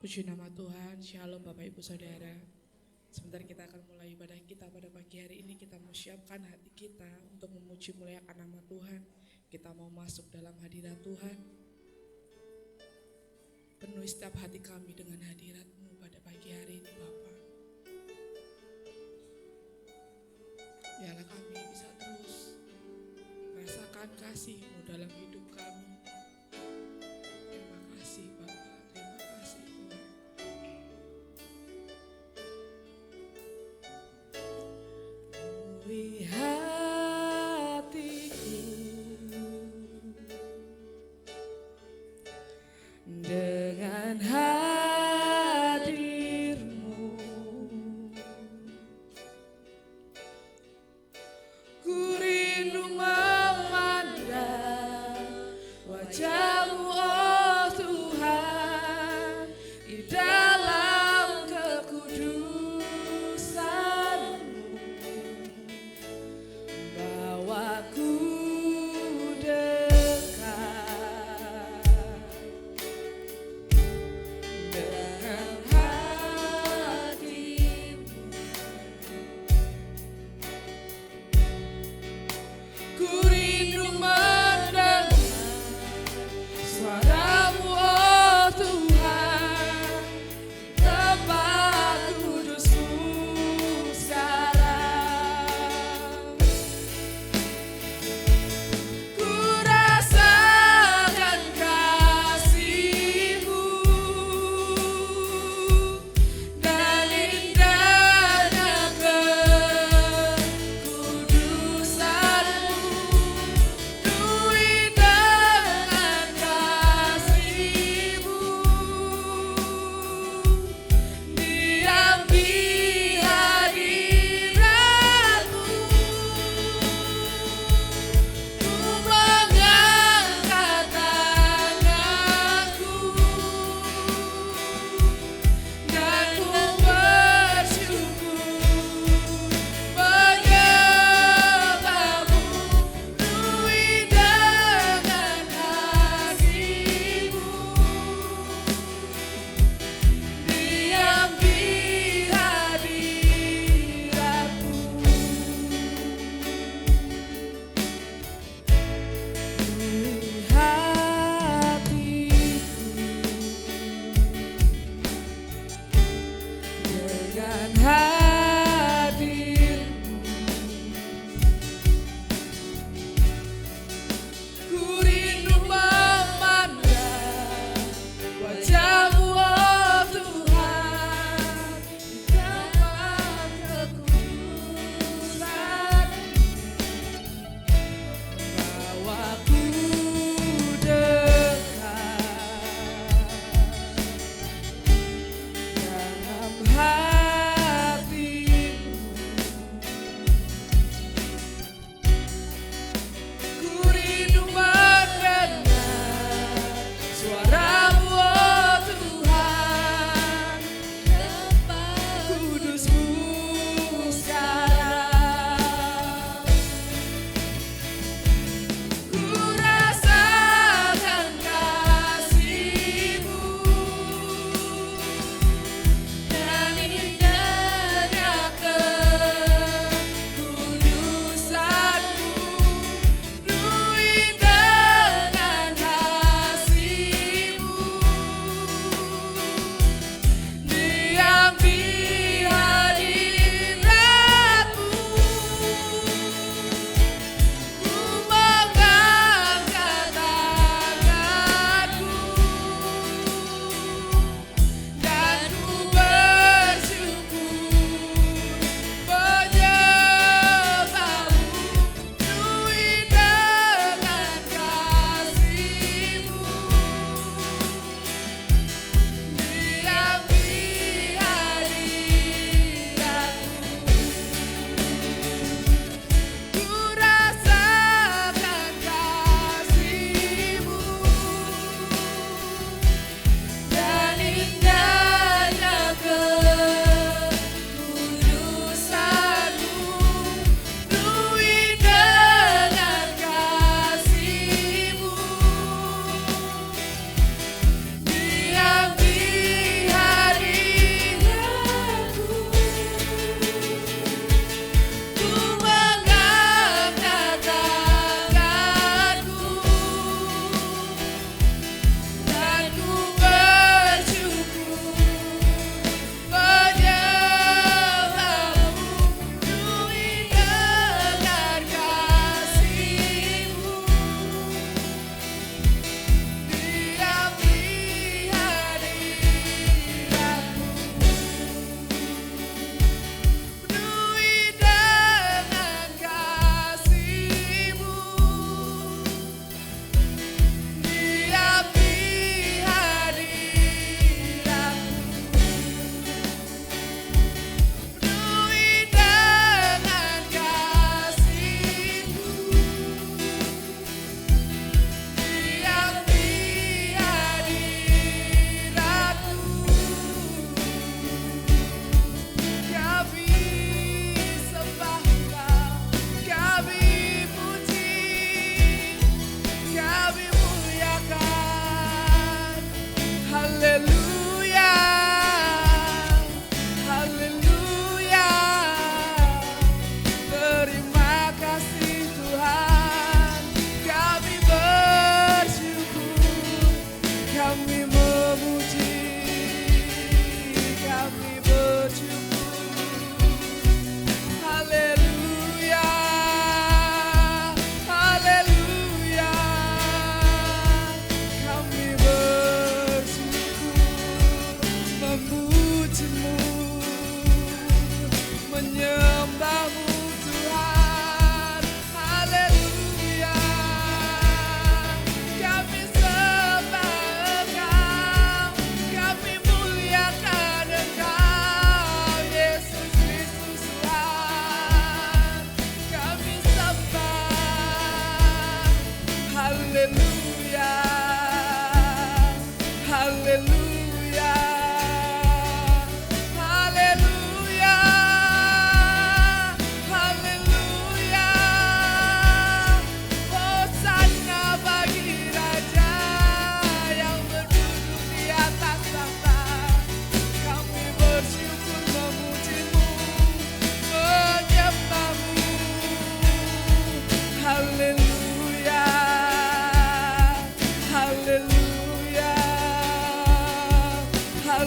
Puji nama Tuhan, Shalom Bapak Ibu Saudara. Sebentar kita akan mulai ibadah kita pada pagi hari ini. Kita mau siapkan hati kita untuk memuji muliakan nama Tuhan. Kita mau masuk dalam hadirat Tuhan. Penuhi setiap hati kami dengan hadirat-Mu pada pagi hari ini Bapa. Biarlah kami bisa terus merasakan kasih-Mu dalam hidup kami. Terima kasih Bapa, terima kasih Tuhan. Penuhi hatiku dengan hadir-Mu. Ku rindu memandang wajah-Mu, oh Tuhan, di dalam kekudusan-Mu. Bawaku dekat dengan hati-Mu. Ku rindu mendengar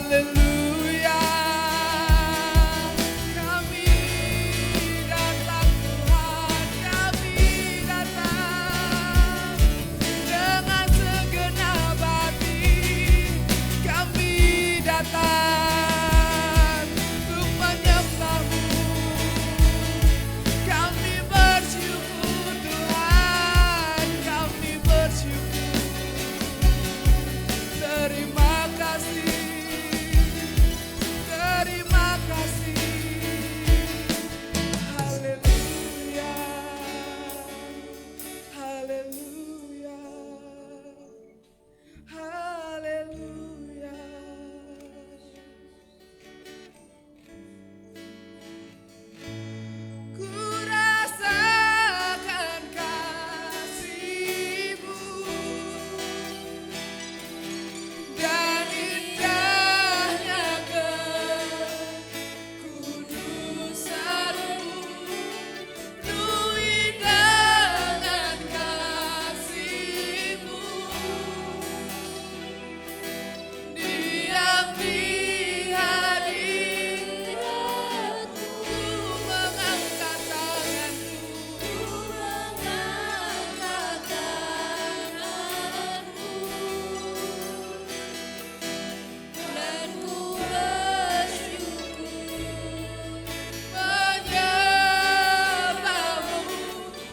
Haleluya. Kami datang Tuhan, kami datang dengan segenap hati. Kami datang untuk menyembah-Mu. Kami bersyukur Tuhan, kami bersyukur. Terima kasih. Terima kasih. Haleluya. Haleluya. Haleluya. Ku rasakan kasih-Mu dan indahnya kekudusan-Mu, penuhi dengan kasih-Mu. Diam di hadirat-Mu, mengangkat tanganku, dan ku bersyukur menyembah-Mu,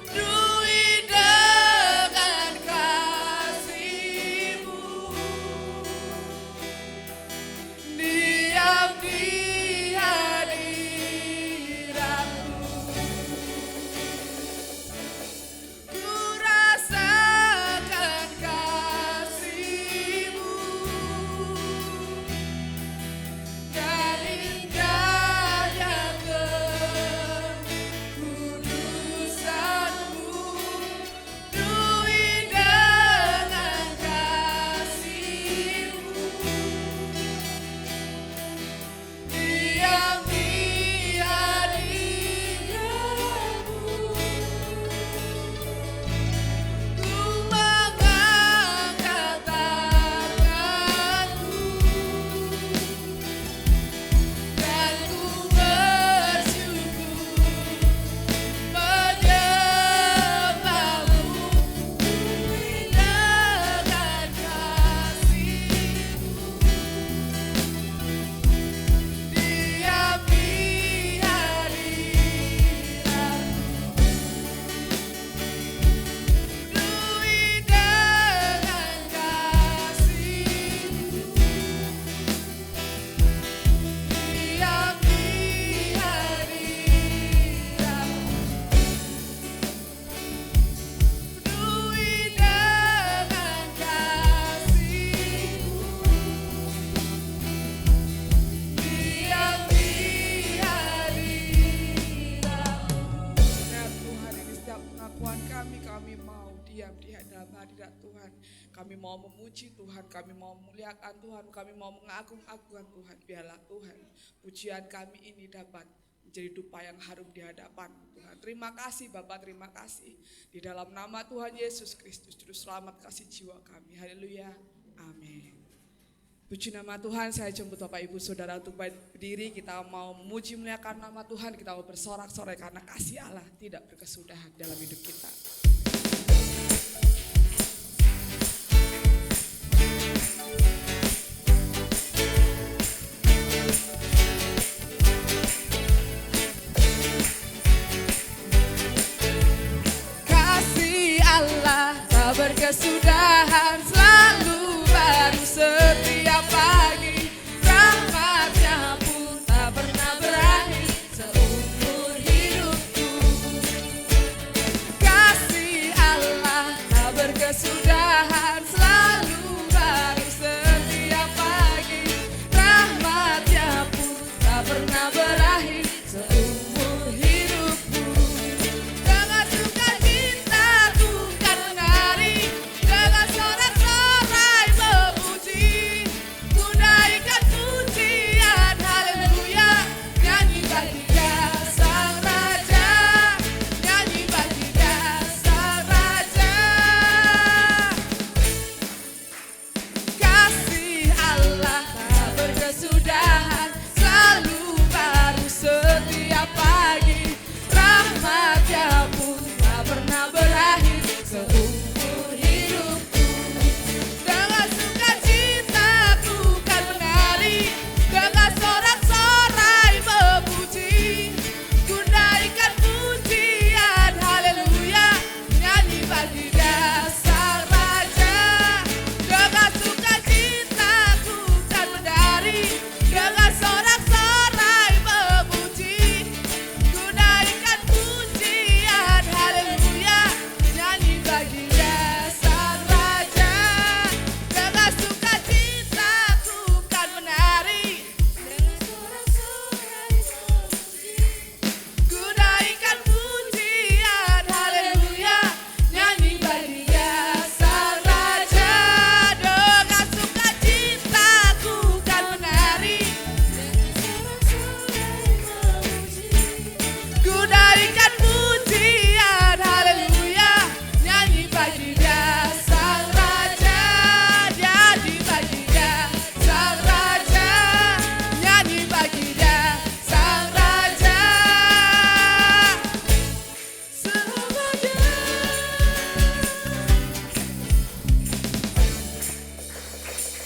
penuhi dengan kasih-Mu. Diam di hadirat-Mu, ku rasakan kasih-Mu dan indahnya kekudusan-Mu, penuhi dengan kasih-Mu. Diam di hadirat-Mu, ku mengangkat tanganku, dan ku bersyukur menyembah-Mu, penuhi dengan kasih-Mu. Diam di hadirat-Mu, penuhi dengan kasih-Mu. Diam di hadirat-Mu, penuhi dengan kasih-Mu. Diam di hadirat-Mu. Benar Tuhan, ini setiap pengakuan kami mau diam di dalam hadirat Tuhan. Kami mau memuji Tuhan, kami mau memuliakan Tuhan, kami mau mengagung-agungkan Tuhan. Biarlah Tuhan, pujian kami ini dapat menjadi dupa yang harum di hadapan Tuhan. Terima kasih Bapa, terima kasih. Di dalam nama Tuhan Yesus Kristus, Juru Selamat kasih jiwa kami. Haleluya. Amin. Puji nama Tuhan, saya jemput Bapak Ibu Saudara untuk berdiri. Kita mau memuji memuliakan nama Tuhan, kita mau bersorak-sorai karena kasih Allah tidak berkesudahan dalam hidup kita. Kasih Allah tak berkesudahan, selalu baru setiap pagi. Rahmat-Nya pun tak pernah berakhir seumur hidupku. Kasih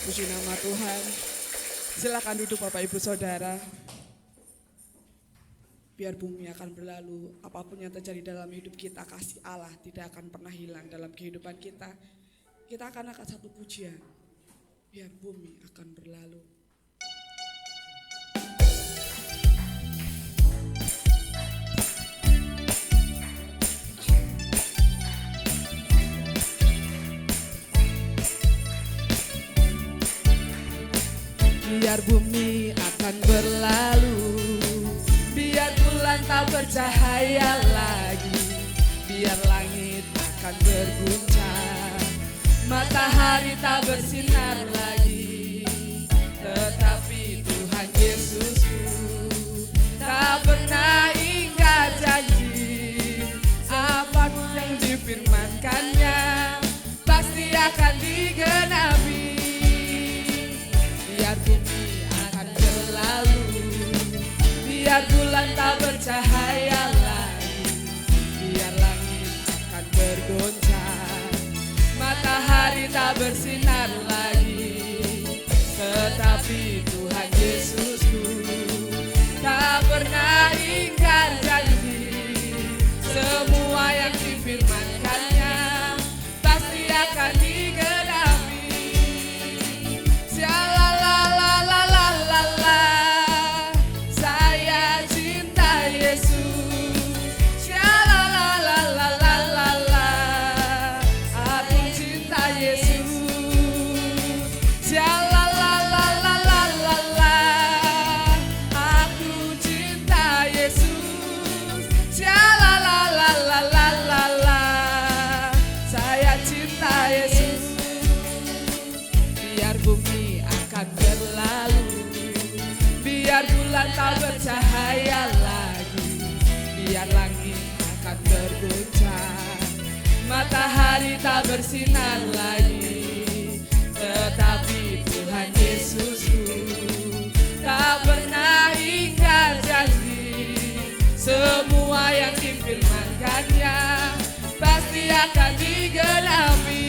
Puji nama Tuhan. Silakan duduk Bapak Ibu Saudara. Biar bumi akan berlalu, apapun yang terjadi dalam hidup kita, kasih Allah tidak akan pernah hilang dalam kehidupan kita. Kita akan angkat satu pujian. Biar bumi akan berlalu. Biar bumi akan berlalu, biar bulan tak bercahaya lagi, biar langit akan berguncang, matahari tak bersinar lagi. Tetapi Tuhan Yesusku tak pernah ingkar janji. Apapun yang difirmankannya pasti akan digenapi. Biar bumi akan berlalu, biar bulan tak bercahaya lagi, biar langit akan bergoncang, matahari tak bersinar lagi. Tetapi Tuhan Yesusku tak pernah ingkar janji. Semua yang difirmankannya pasti akan digenapi. Saya cinta Yesus. Aku cinta Yesus. Aku cinta Yesus. Saya cinta Yesus. Biar bumi akan berlalu, biar bulan tak bercahaya lagi, biar langit akan bergoncang, matahari tak bersinar lagi. Tetapi Tuhan Yesusku tak pernah ingkar janji. Semua yang difirmankannya pasti akan digenapi.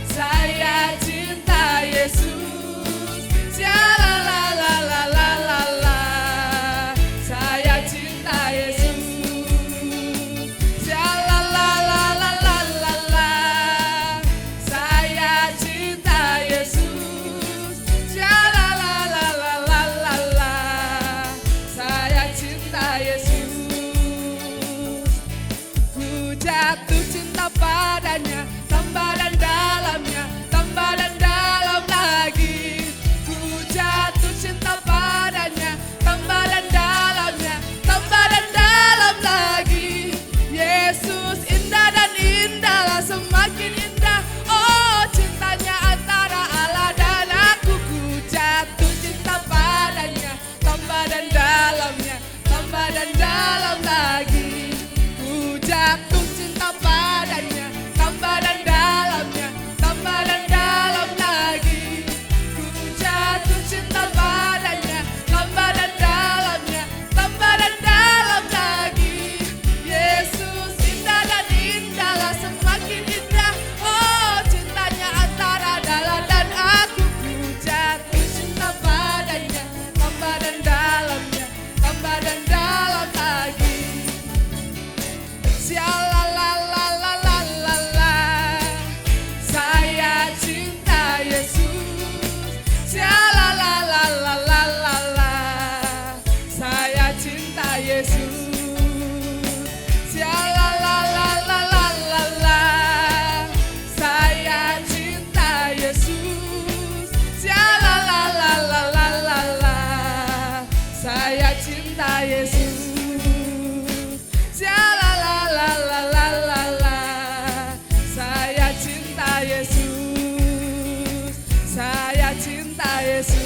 Saya cinta Yesus. Saya cinta Yesus. Saya cinta Yesus. Saya cinta Yesus. Ku jatuh cinta padanya, tambah dan dalamnya, tambah dan dalam lagi. Ku jatuh cinta padanya, tambah dan dalamnya, tambah dan dalam lagi. Yesus indah dan indahlah, semakin indah. Oh, cintanya antara Allah dan aku. Ku jatuh cinta padanya, tambah dan dalamnya, tambah dan dalam lagi. Ku jatuh cinta padanya, tambah dan dalamnya, tambah dan dalam lagi. Ku jatuh cinta padanya, tambah dan dalamnya, tambah dan dalam lagi. Yesus indah dan indahlah, semakin indah. Oh, cintanya antara Allah dan aku. Ku jatuh cinta padanya, tambah dan dalamnya, tambah dan dalam lagi. Saya cinta Yesus. Saya cinta Yesus. Saya cinta Yesus. Saya cinta Yesus. Saya cinta Yesus. Saya cinta Yesus.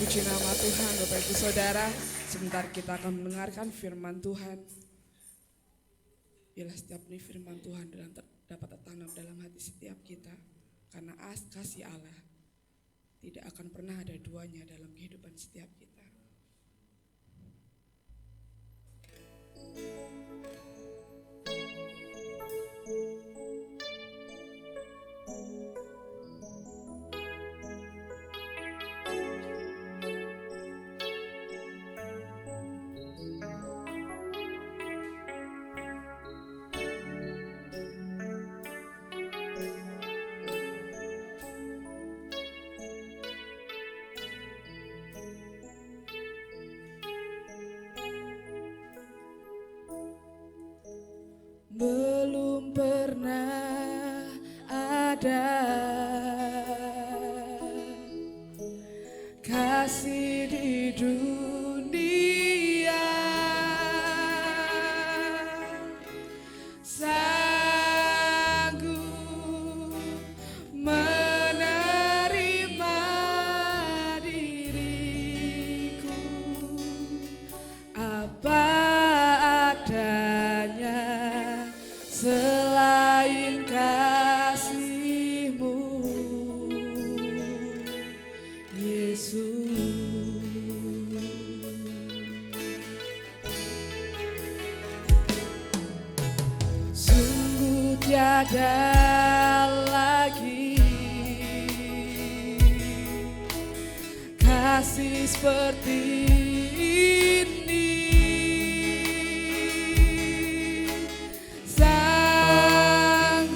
Puji nama Tuhan Bapak Ibu Saudara. Sebentar kita akan mendengarkan firman Tuhan. Biarlah setiap benih firman Tuhan dapat tertanam dalam hati setiap kita. Karena kasih Allah tidak akan pernah ada duanya dalam kehidupan setiap kita. pernah ada kasih di dunia sanggup menerima diriku apa adanya selain kasih-Mu, Yesus. Sungguh tiada lagi kasih seperti ini, sanggup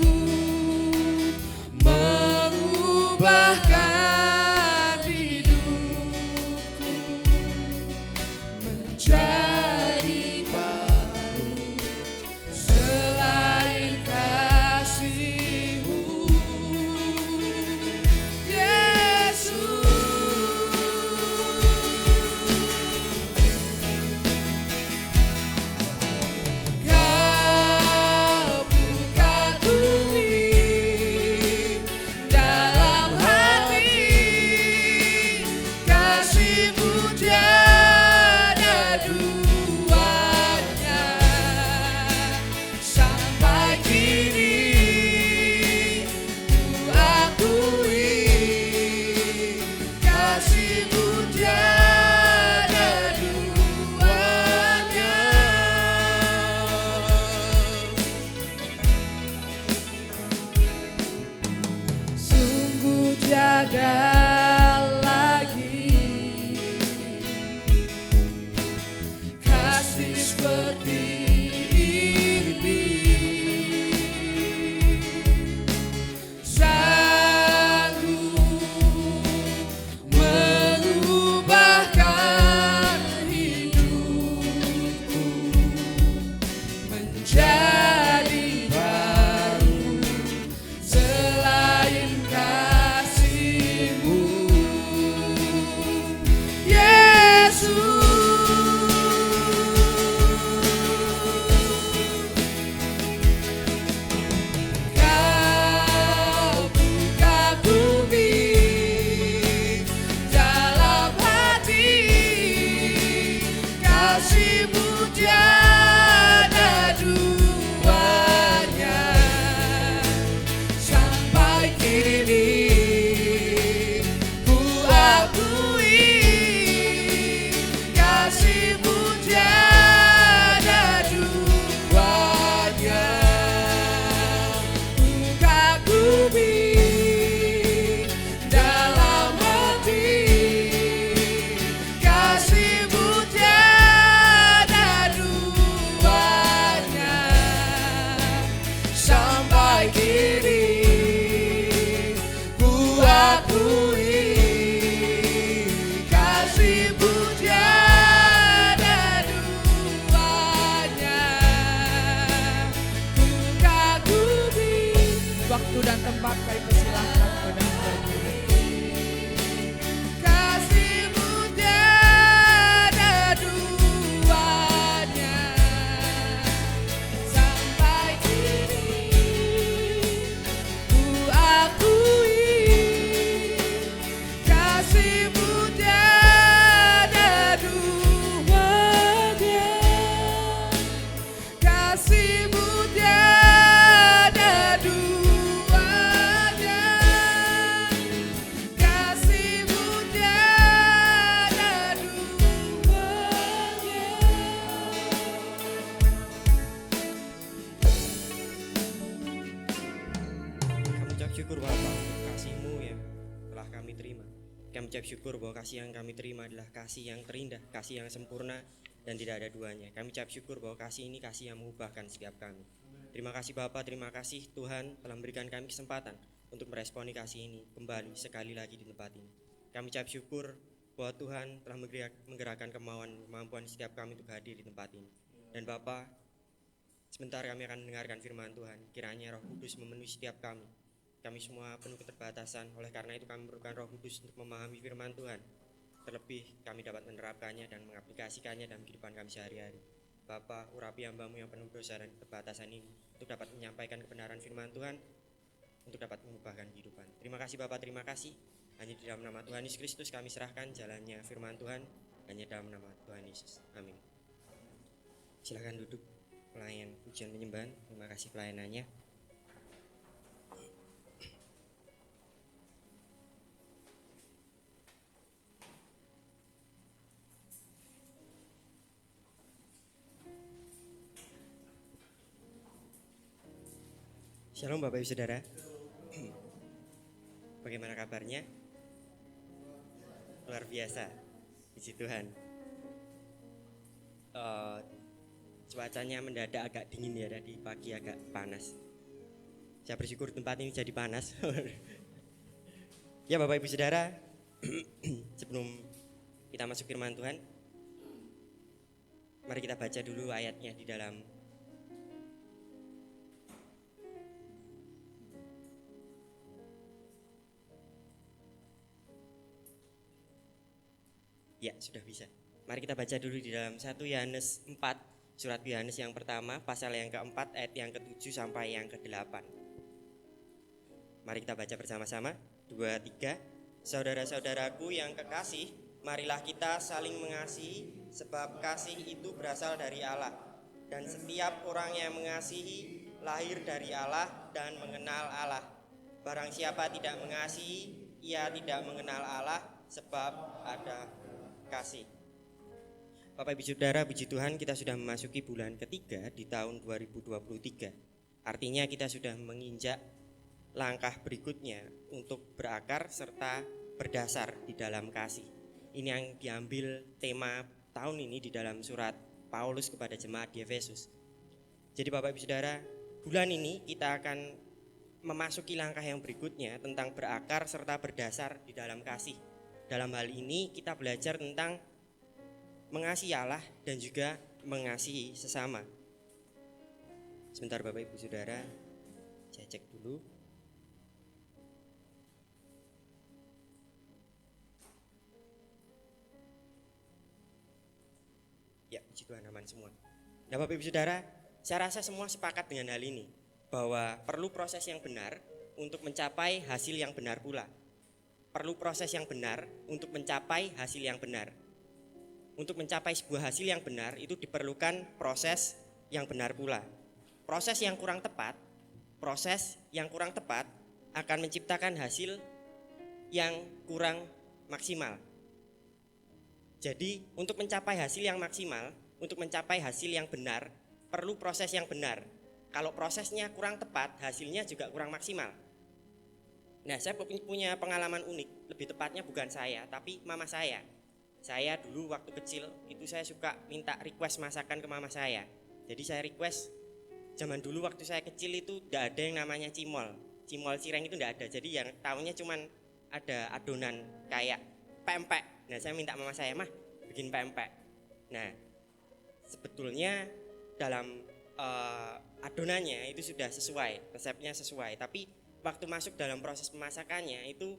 mengubahkan hidupku menjadi baru selain kasih-Mu, Yesus. Kau buka bumi dalam hati, kasih-Mu tiada duanya. Sampai kini ku akui, kasih-Mu tiada duanya. Sungguh tiada lagi kasih seperti ini, sanggup mengubahkan hidupku menjadi baru selain kasih-Mu, Yesus. Kau buka bumi dalam hati, kasih-Mu tiada duanya. Sampai kini ku akui, kasih-Mu tiada duanya. Ku kagumi dalam hati, kasih-Mu tiada duanya. Sampai kini ku akui, kasih-Mu tiada duanya. Ku kagumi. Waktu dan tempat kami persilahkan pada kasih-Mu tiada duanya. Sampai kini ku akui, kasih-Mu tiada duanya. Kasih-Mu tiada duanya. Kasih-Mu tiada duanya. Kami ucap syukur Bapa untuk kasih-Mu yang telah kami terima. Kami ucap syukur bahwa kasih yang kami terima adalah kasih yang terindah, kasih yang sempurna dan tidak ada duanya. Kami ucap syukur bahwa kasih ini kasih yang mengubahkan setiap kami. Terima kasih Bapa, terima kasih Tuhan telah memberikan kami kesempatan untuk meresponi kasih ini kembali sekali lagi di tempat ini. Kami ucap syukur bahwa Tuhan telah menggerakkan kemampuan setiap kami untuk hadir di tempat ini. Dan Bapa, Sebentar kami akan mendengarkan firman Tuhan. Kiranya Roh Kudus memenuhi setiap kami. Kami semua penuh keterbatasan, oleh karena itu kami memerlukan Roh Kudus untuk memahami firman Tuhan. Terlebih kami dapat menerapkannya dan mengaplikasikannya dalam kehidupan kami sehari-hari. Bapa, urapi hamba-Mu yang penuh dosa dan keterbatasan ini untuk dapat menyampaikan kebenaran firman Tuhan, untuk dapat mengubahkan kehidupan. Terima kasih Bapak, terima kasih. Hanya di dalam nama Tuhan Yesus Kristus kami serahkan jalannya firman Tuhan, hanya dalam nama Tuhan Yesus. Amin. Silakan duduk pelayan pujian penyembahan. Terima kasih pelayanannya. Shalom Bapak Ibu Saudara. Bagaimana kabarnya? Luar biasa. Puji Tuhan. Cuacanya mendadak agak dingin ya, tadi pagi agak panas. Saya bersyukur tempat ini jadi panas. Ya Bapak Ibu Saudara, sebelum kita masuk firman Tuhan, mari kita baca dulu ayatnya di dalam Ya, sudah bisa. Mari kita baca dulu di dalam 1 Yohanes 4, surat Yohanes yang pertama, pasal yang keempat, ayat yang ke-7 sampai yang ke-8. Mari kita baca bersama-sama. 2, 3. Saudara-saudaraku yang kekasih, marilah kita saling mengasihi, sebab kasih itu berasal dari Allah. Dan setiap orang yang mengasihi lahir dari Allah dan mengenal Allah. Barang siapa tidak mengasihi, ia tidak mengenal Allah, sebab ada kasih. Bapak Ibu Saudara, puji Tuhan, kita sudah memasuki bulan ketiga di tahun 2023. Artinya kita sudah menginjak langkah berikutnya untuk berakar serta berdasar di dalam kasih. Ini yang diambil tema tahun ini di dalam surat Paulus kepada jemaat di Efesus. Jadi Bapak Ibu Saudara, bulan ini kita akan memasuki langkah yang berikutnya tentang berakar serta berdasar di dalam kasih. Dalam hal ini kita belajar tentang mengasihi Allah dan juga mengasihi sesama. Sebentar Bapak Ibu Saudara, saya cek dulu. Ya, puji Tuhan, aman semua. Nah Bapak Ibu Saudara, saya rasa semua sepakat dengan hal ini, bahwa perlu proses yang benar untuk mencapai hasil yang benar pula. Perlu proses yang benar untuk mencapai hasil yang benar. Untuk mencapai sebuah hasil yang benar itu diperlukan proses yang benar pula. Proses yang kurang tepat akan menciptakan hasil yang kurang maksimal. Jadi untuk mencapai hasil yang maksimal, untuk mencapai hasil yang benar, perlu proses yang benar. Kalau prosesnya kurang tepat, hasilnya juga kurang maksimal. Nah, saya punya pengalaman unik, lebih tepatnya bukan saya, tapi mama saya. Saya dulu waktu kecil, itu saya suka minta request masakan ke mama saya. Jadi saya request, zaman dulu waktu saya kecil itu tidak ada yang namanya cimol. Cimol cireng itu tidak ada, jadi yang tahunya cuman ada adonan kayak pempek. Nah, saya minta mama saya, mah bikin pempek. Nah, sebetulnya dalam adonannya itu sudah sesuai, resepnya sesuai, tapi waktu masuk dalam proses pemasakannya itu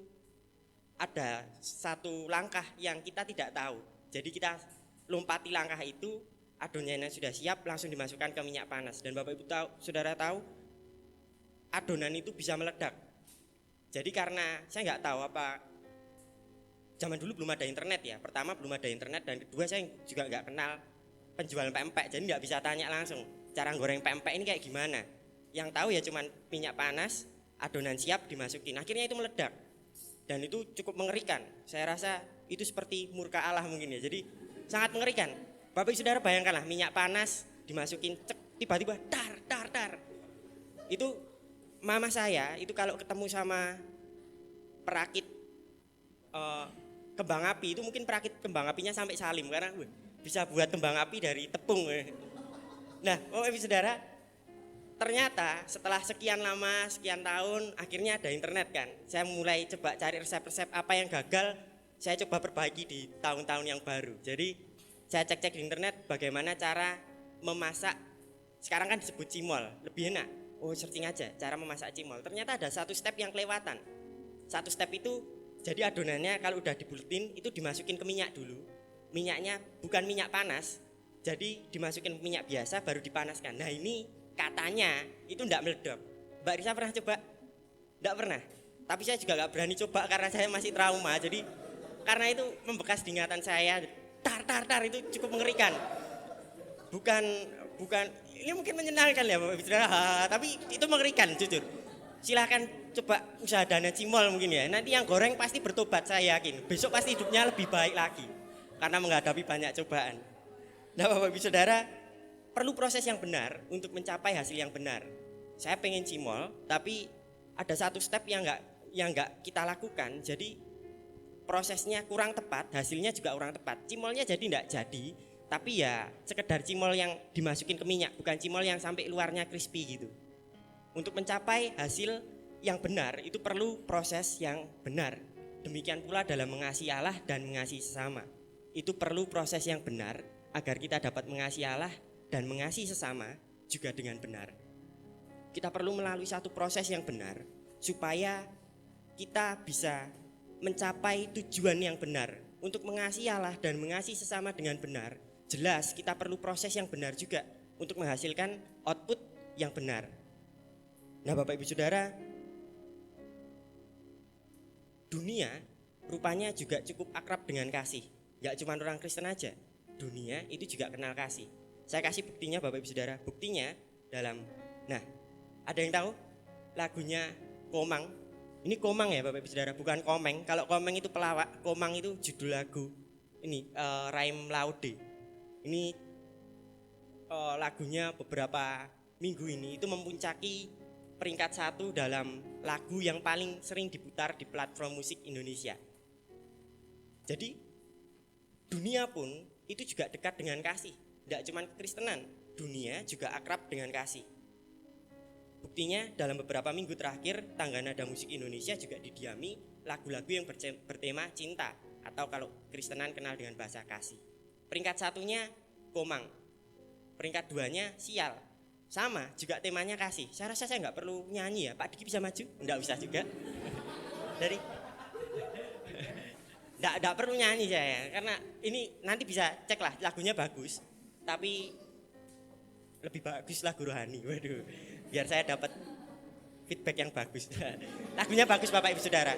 ada satu langkah yang kita tidak tahu. Jadi kita lompati langkah itu, adonannya sudah siap, langsung dimasukkan ke minyak panas. Dan Bapak Ibu Saudara tahu, adonan itu bisa meledak. Jadi karena saya nggak tahu apa, zaman dulu belum ada internet ya. Pertama belum ada internet, dan kedua saya juga nggak kenal penjual pempek, jadi nggak bisa tanya langsung cara goreng pempek ini kayak gimana. Yang tahu ya cuman minyak panas, adonan siap, dimasukin. Akhirnya itu meledak. Dan itu cukup mengerikan. Saya rasa itu seperti murka Allah mungkin ya. Jadi sangat mengerikan. Bapak Ibu Saudara bayangkanlah minyak panas dimasukin, cek, tiba-tiba dar. Itu mama saya itu kalau ketemu sama perakit kembang api, itu mungkin perakit kembang apinya sampai salim karena bisa buat kembang api dari tepung. Nah, Bapak Ibu Saudara, ternyata setelah sekian lama, sekian tahun, akhirnya ada internet kan. Saya mulai coba cari resep-resep apa yang gagal, saya coba perbaiki di tahun-tahun yang baru. Jadi saya cek-cek di internet bagaimana cara memasak Sekarang kan disebut cimol, lebih enak. Oh, searching aja cara memasak cimol. Ternyata ada satu step yang kelewatan. Satu step itu, jadi adonannya kalau udah dibuletin itu dimasukin ke minyak dulu. Minyaknya bukan minyak panas, jadi dimasukin minyak biasa baru dipanaskan. Nah ini katanya itu enggak meledak. Mbak Risa pernah coba? Enggak pernah. Tapi saya juga enggak berani coba karena saya masih trauma. Jadi karena itu membekas di ingatan saya. Tar itu cukup mengerikan. Bukan ini mungkin menyenangkan ya Bapak Ibu Saudara, tapi itu mengerikan jujur. Silahkan coba usaha dana cimol mungkin ya. Nanti yang goreng pasti bertobat saya yakin. Besok pasti hidupnya lebih baik lagi karena menghadapi banyak cobaan. Nah Bapak Ibu Saudara, perlu proses yang benar untuk mencapai hasil yang benar. Saya pengen cimol, tapi ada satu step yang enggak kita lakukan. Jadi prosesnya kurang tepat, hasilnya juga kurang tepat. Cimolnya jadi enggak jadi, tapi ya sekedar cimol yang dimasukin ke minyak, bukan cimol yang sampai luarnya crispy gitu. Untuk mencapai hasil yang benar itu perlu proses yang benar. Demikian pula dalam mengasihi Allah dan mengasihi sesama. Itu perlu proses yang benar agar kita dapat mengasihi Allah dan mengasihi sesama juga dengan benar. Kita perlu melalui satu proses yang benar supaya kita bisa mencapai tujuan yang benar. Untuk mengasihi Allah dan mengasihi sesama dengan benar, jelas kita perlu proses yang benar juga untuk menghasilkan output yang benar. Nah Bapak Ibu Saudara, dunia rupanya juga cukup akrab dengan kasih. Gak cuma orang Kristen aja, dunia itu juga kenal kasih. Saya kasih buktinya Bapak Ibu Saudara. Buktinya dalam, ada yang tahu lagunya Komang? Ini Komang ya Bapak Ibu Saudara, bukan Komeng. Kalau Komeng itu pelawak, Komang itu judul lagu. Ini Raim Laude. Ini lagunya beberapa minggu ini itu memuncaki peringkat 1 dalam lagu yang paling sering diputar di platform musik Indonesia. Jadi dunia pun itu juga dekat dengan kasih. Tidak cuma kekristenan, dunia juga akrab dengan kasih. Buktinya dalam beberapa minggu terakhir Tangga Nada Musik Indonesia juga didiami lagu-lagu yang bertema cinta, atau kalau Kristenan kenal dengan bahasa kasih. Peringkat 1-nya Komang, peringkat 2-nya Sial. Sama juga temanya kasih. Saya rasa saya nggak perlu nyanyi ya, Pak Diki bisa maju? Nggak usah juga. Dari nggak perlu nyanyi saya, karena ini nanti bisa cek lah, lagunya bagus, tapi lebih bagus lagu rohani. Waduh, biar saya dapat feedback yang bagus. Lagunya bagus Bapak Ibu Saudara.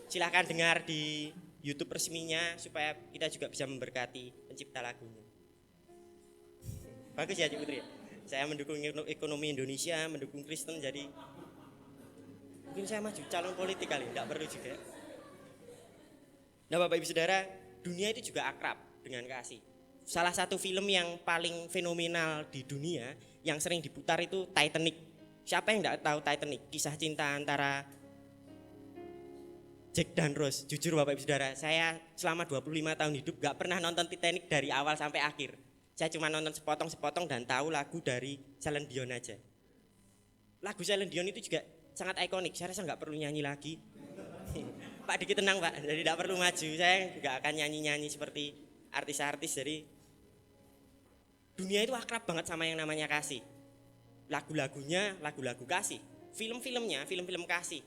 Silahkan dengar di YouTube resminya supaya kita juga bisa memberkati pencipta lagunya. Bagus ya Cik Putri. Saya mendukung ekonomi Indonesia, mendukung Kristen, jadi mungkin saya maju calon politik kali, enggak perlu juga. Nah Bapak Ibu Saudara, dunia itu juga akrab dengan kasih. Salah satu film yang paling fenomenal di dunia yang sering diputar itu Titanic. Siapa yang enggak tahu Titanic? Kisah cinta antara Jack dan Rose. Jujur Bapak Ibu Saudara, saya selama 25 tahun hidup enggak pernah nonton Titanic dari awal sampai akhir. Saya cuma nonton sepotong-sepotong dan tahu lagu dari Celine Dion aja. Lagu Celine Dion itu juga sangat ikonik. Saya rasa nggak perlu nyanyi lagi. Pak Diki tenang Pak, jadi tidak perlu maju. Saya nggak akan nyanyi-nyanyi seperti artis-artis. Jadi dunia itu akrab banget sama yang namanya kasih. Lagu-lagunya lagu-lagu kasih. Film-filmnya film-film kasih.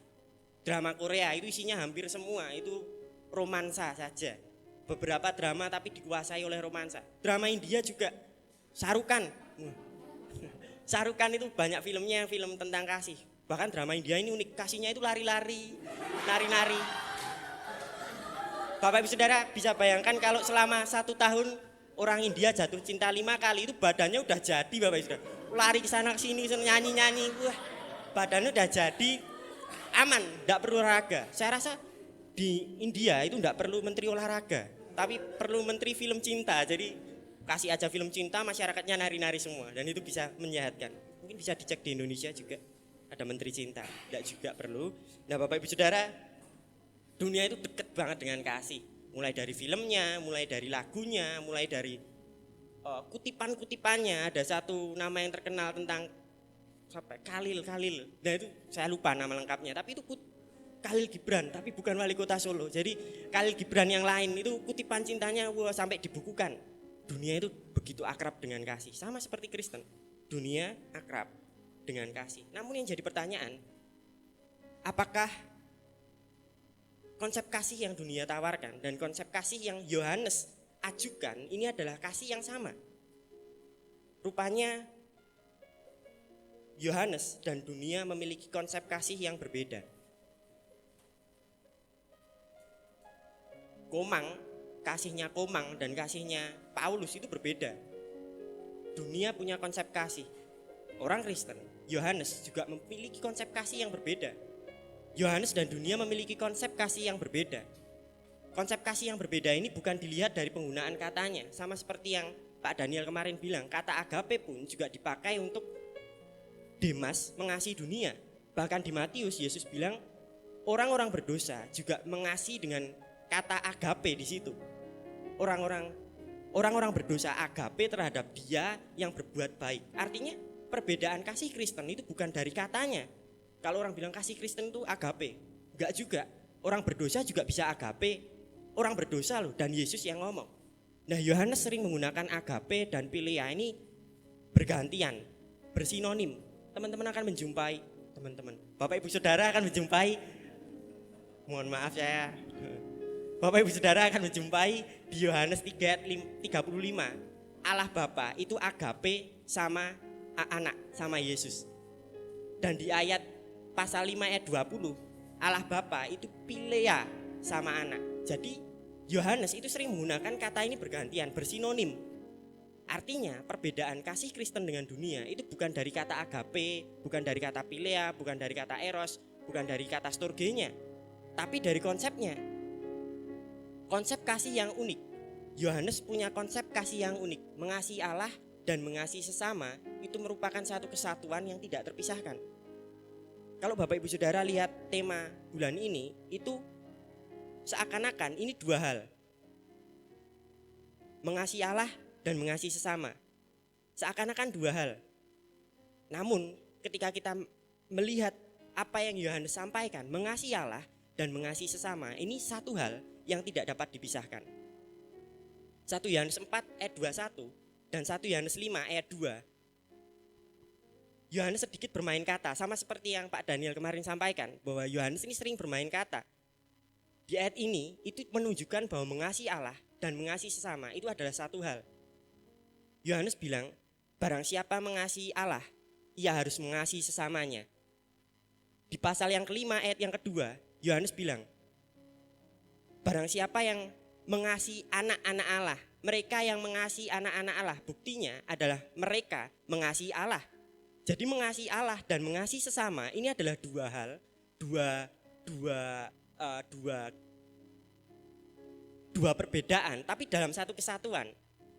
Drama Korea itu isinya hampir semua itu romansa saja. Beberapa drama tapi dikuasai oleh romansa. Drama India juga, Sarukan. Sarukan itu banyak filmnya, film tentang kasih. Bahkan drama India ini unik, kasihnya itu lari-lari, nari-nari. Bapak Ibu Saudara bisa bayangkan kalau selama 1 tahun orang India jatuh cinta 5 kali, itu badannya udah jadi Bapak Ibu Saudara. Lari ke sana ke sini, nyanyi-nyanyi, wah badannya udah jadi, aman, enggak perlu olahraga. Saya rasa di India itu enggak perlu menteri olahraga, tapi perlu menteri film cinta. Jadi kasih aja film cinta, masyarakatnya nari-nari semua, dan itu bisa menyehatkan. Mungkin bisa dicek di Indonesia juga ada menteri cinta, enggak juga perlu. Nah Bapak Ibu Saudara, dunia itu dekat banget dengan kasih. Mulai dari filmnya, mulai dari lagunya, mulai dari kutipan-kutipannya. Ada satu nama yang terkenal tentang Khalil. Nah itu saya lupa nama lengkapnya, tapi itu Khalil Gibran, tapi bukan wali kota Solo. Jadi Khalil Gibran yang lain itu kutipan cintanya sampai dibukukan. dunia itu begitu akrab dengan kasih, sama seperti Kristen. Dunia akrab dengan kasih. Namun yang jadi pertanyaan, apakah konsep kasih yang dunia tawarkan dan konsep kasih yang Yohanes ajukan ini adalah kasih yang sama? Rupanya Yohanes dan dunia memiliki konsep kasih yang berbeda. Kasihnya Komang dan kasihnya Paulus itu berbeda. Dunia punya konsep kasih. Orang Kristen, Yohanes juga memiliki konsep kasih yang berbeda. Yohanes dan dunia memiliki konsep kasih yang berbeda. Konsep kasih yang berbeda ini bukan dilihat dari penggunaan katanya. Sama seperti yang Pak Daniel kemarin bilang, kata agape pun juga dipakai untuk Demas mengasihi dunia. Bahkan di Matius, Yesus bilang orang-orang berdosa juga mengasihi dengan kata agape di situ. Orang-orang berdosa agape terhadap dia yang berbuat baik. Artinya perbedaan kasih Kristen itu bukan dari katanya. Kalau orang bilang kasih Kristen itu agape, enggak juga. Orang berdosa juga bisa agape. Orang berdosa loh, dan Yesus yang ngomong. Nah, Yohanes sering menggunakan agape dan philia ini bergantian, bersinonim. Teman-teman akan menjumpai, Bapak Ibu Saudara akan menjumpai, mohon maaf ya, Bapak Ibu Saudara akan menjumpai di Yohanes 3:35, Allah Bapa itu agape sama anak, sama Yesus. Dan di ayat pasal 5 ayat 20, Allah Bapa itu philia sama anak. Jadi Yohanes itu sering menggunakan kata ini bergantian, bersinonim. Artinya perbedaan kasih Kristen dengan dunia itu bukan dari kata agape, bukan dari kata philia, bukan dari kata eros, bukan dari kata storgenya, tapi dari konsepnya. Konsep kasih yang unik. Yohanes punya konsep kasih yang unik. Mengasihi Allah dan mengasihi sesama itu merupakan satu kesatuan yang tidak terpisahkan. Kalau Bapak Ibu Saudara lihat tema bulan ini, itu seakan-akan ini dua hal. Mengasihi Allah dan mengasihi sesama. Seakan-akan dua hal. Namun ketika kita melihat apa yang Yohanes sampaikan, mengasihi Allah dan mengasihi sesama, ini satu hal yang tidak dapat dipisahkan. 1 Yohanes 4 ayat 21 dan 1 Yohanes 5 ayat 2. Yohanes sedikit bermain kata, sama seperti yang Pak Daniel kemarin sampaikan, bahwa Yohanes ini sering bermain kata. Di ayat ini itu menunjukkan bahwa mengasihi Allah dan mengasihi sesama itu adalah satu hal. Yohanes bilang, barang siapa mengasihi Allah, ia harus mengasihi sesamanya. Di pasal yang kelima ayat yang kedua, Yohanes bilang, barang siapa yang mengasihi anak-anak Allah, mereka yang mengasihi anak-anak Allah, buktinya adalah mereka mengasihi Allah. Jadi mengasihi Allah dan mengasihi sesama ini adalah dua hal, dua perbedaan, tapi dalam satu kesatuan.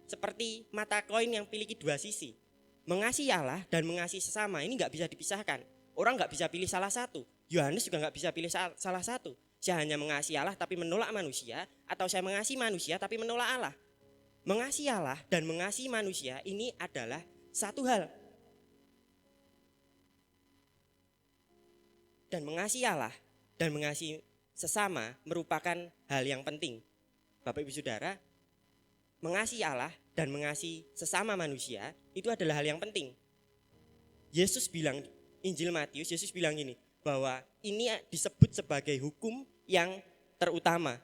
Seperti mata koin yang memiliki dua sisi. Mengasihi Allah dan mengasihi sesama ini nggak bisa dipisahkan. Orang nggak bisa pilih salah satu. Yohanes juga nggak bisa pilih salah satu. Saya hanya mengasihi Allah tapi menolak manusia, atau saya mengasihi manusia tapi menolak Allah. Mengasihi Allah dan mengasihi manusia ini adalah satu hal. Dan mengasihi Allah dan mengasihi sesama merupakan hal yang penting. Bapak Ibu Saudara, mengasihi Allah dan mengasihi sesama manusia itu adalah hal yang penting. Yesus bilang, Injil Matius, Yesus bilang gini, bahwa ini disebut sebagai hukum yang terutama.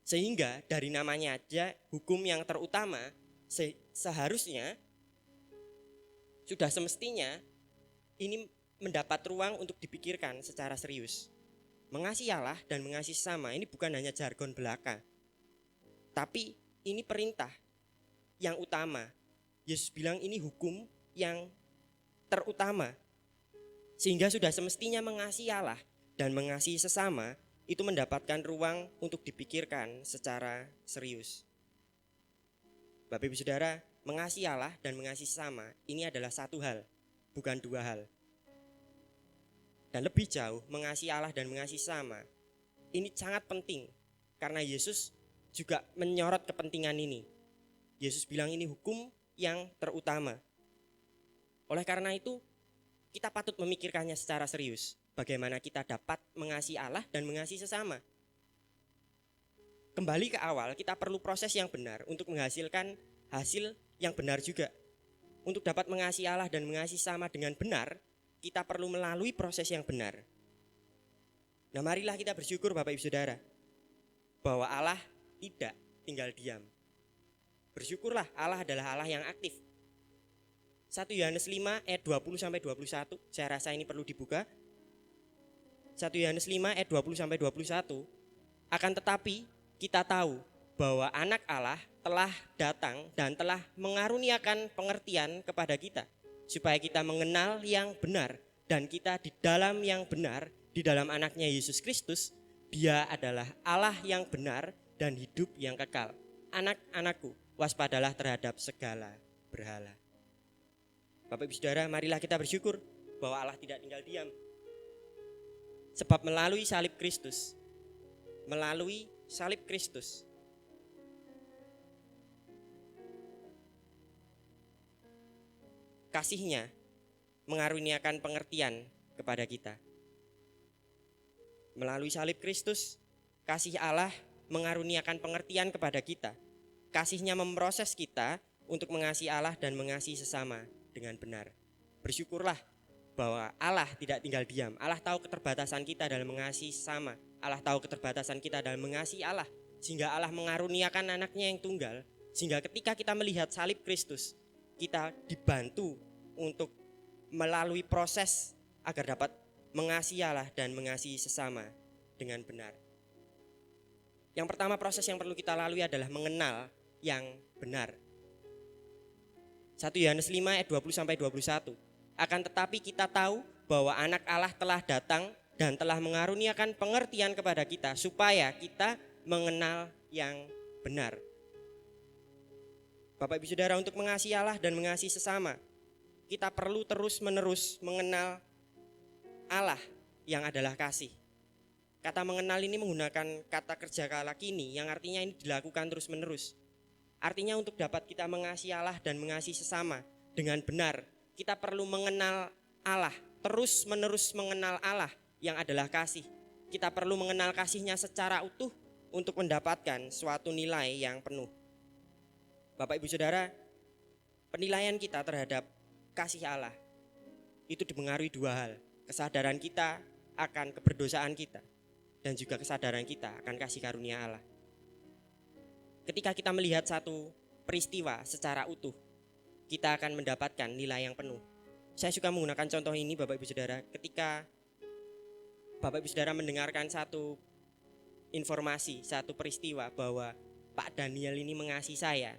Sehingga dari namanya aja hukum yang terutama, seharusnya sudah semestinya ini mendapat ruang untuk dipikirkan secara serius. Mengasihi Allah dan mengasihi sesama ini bukan hanya jargon belaka, tapi ini perintah yang utama. Yesus bilang ini hukum yang terutama. Sehingga sudah semestinya mengasihi Allah dan mengasihi sesama itu mendapatkan ruang untuk dipikirkan secara serius. Bapak Ibu Saudara, mengasihi Allah dan mengasihi sesama ini adalah satu hal, bukan dua hal. Dan lebih jauh, mengasihi Allah dan mengasihi sesama ini sangat penting karena Yesus juga menyorot kepentingan ini. Yesus bilang ini hukum yang terutama. Oleh karena itu, kita patut memikirkannya secara serius. Bagaimana kita dapat mengasihi Allah dan mengasihi sesama. kembali ke awal, kita perlu proses yang benar untuk menghasilkan hasil yang benar juga. Untuk dapat mengasihi Allah dan mengasihi sama dengan benar, kita perlu melalui proses yang benar. Nah, marilah kita bersyukur Bapak Ibu Saudara, bahwa Allah tidak tinggal diam. Bersyukurlah, Allah adalah Allah yang aktif. 1 Yohanes 5 ayat 20-21, saya rasa ini perlu dibuka. 1 Yohanes 5 ayat 20-21, akan tetapi kita tahu bahwa anak Allah telah datang dan telah mengaruniakan pengertian kepada kita, supaya kita mengenal yang benar, dan kita di dalam yang benar, di dalam anaknya Yesus Kristus. Dia adalah Allah yang benar dan hidup yang kekal. Anak-anakku, waspadalah terhadap segala berhala. Bapak Ibu Saudara, marilah kita bersyukur bahwa Allah tidak tinggal diam. Sebab melalui salib Kristus, kasih-Nya mengaruniakan pengertian kepada kita. Melalui salib Kristus, kasih Allah mengaruniakan pengertian kepada kita. Kasih-Nya memproses kita untuk mengasihi Allah dan mengasihi sesama dengan benar. Bersyukurlah bahwa Allah tidak tinggal diam. Allah tahu keterbatasan kita dalam mengasihi sesama. Allah tahu keterbatasan kita dalam mengasihi Allah, sehingga Allah mengaruniakan anaknya yang tunggal, sehingga ketika kita melihat salib Kristus, kita dibantu untuk melalui proses agar dapat mengasihi Allah dan mengasihi sesama dengan benar. Yang pertama, proses yang perlu kita lalui adalah mengenal yang benar. 1 Yohanes 5 ayat 20-21. Akan tetapi kita tahu bahwa anak Allah telah datang dan telah mengaruniakan pengertian kepada kita, supaya kita mengenal yang benar. Bapak Ibu Saudara, untuk mengasihi Allah dan mengasihi sesama, kita perlu terus-menerus mengenal Allah yang adalah kasih. Kata mengenal ini menggunakan kata kerja kala kini, yang artinya ini dilakukan terus-menerus. Artinya untuk dapat kita mengasihi Allah dan mengasihi sesama dengan benar, kita perlu mengenal Allah, terus-menerus mengenal Allah yang adalah kasih. Kita perlu mengenal kasih-Nya secara utuh untuk mendapatkan suatu nilai yang penuh. Bapak Ibu Saudara, penilaian kita terhadap kasih Allah itu dipengaruhi dua hal. Kesadaran kita akan keberdosaan kita, dan juga kesadaran kita akan kasih karunia Allah. Ketika kita melihat satu peristiwa secara utuh, kita akan mendapatkan nilai yang penuh. Saya suka menggunakan contoh ini Bapak Ibu Saudara, ketika Bapak Ibu Saudara mendengarkan satu informasi, satu peristiwa bahwa Pak Daniel ini mengasihi saya.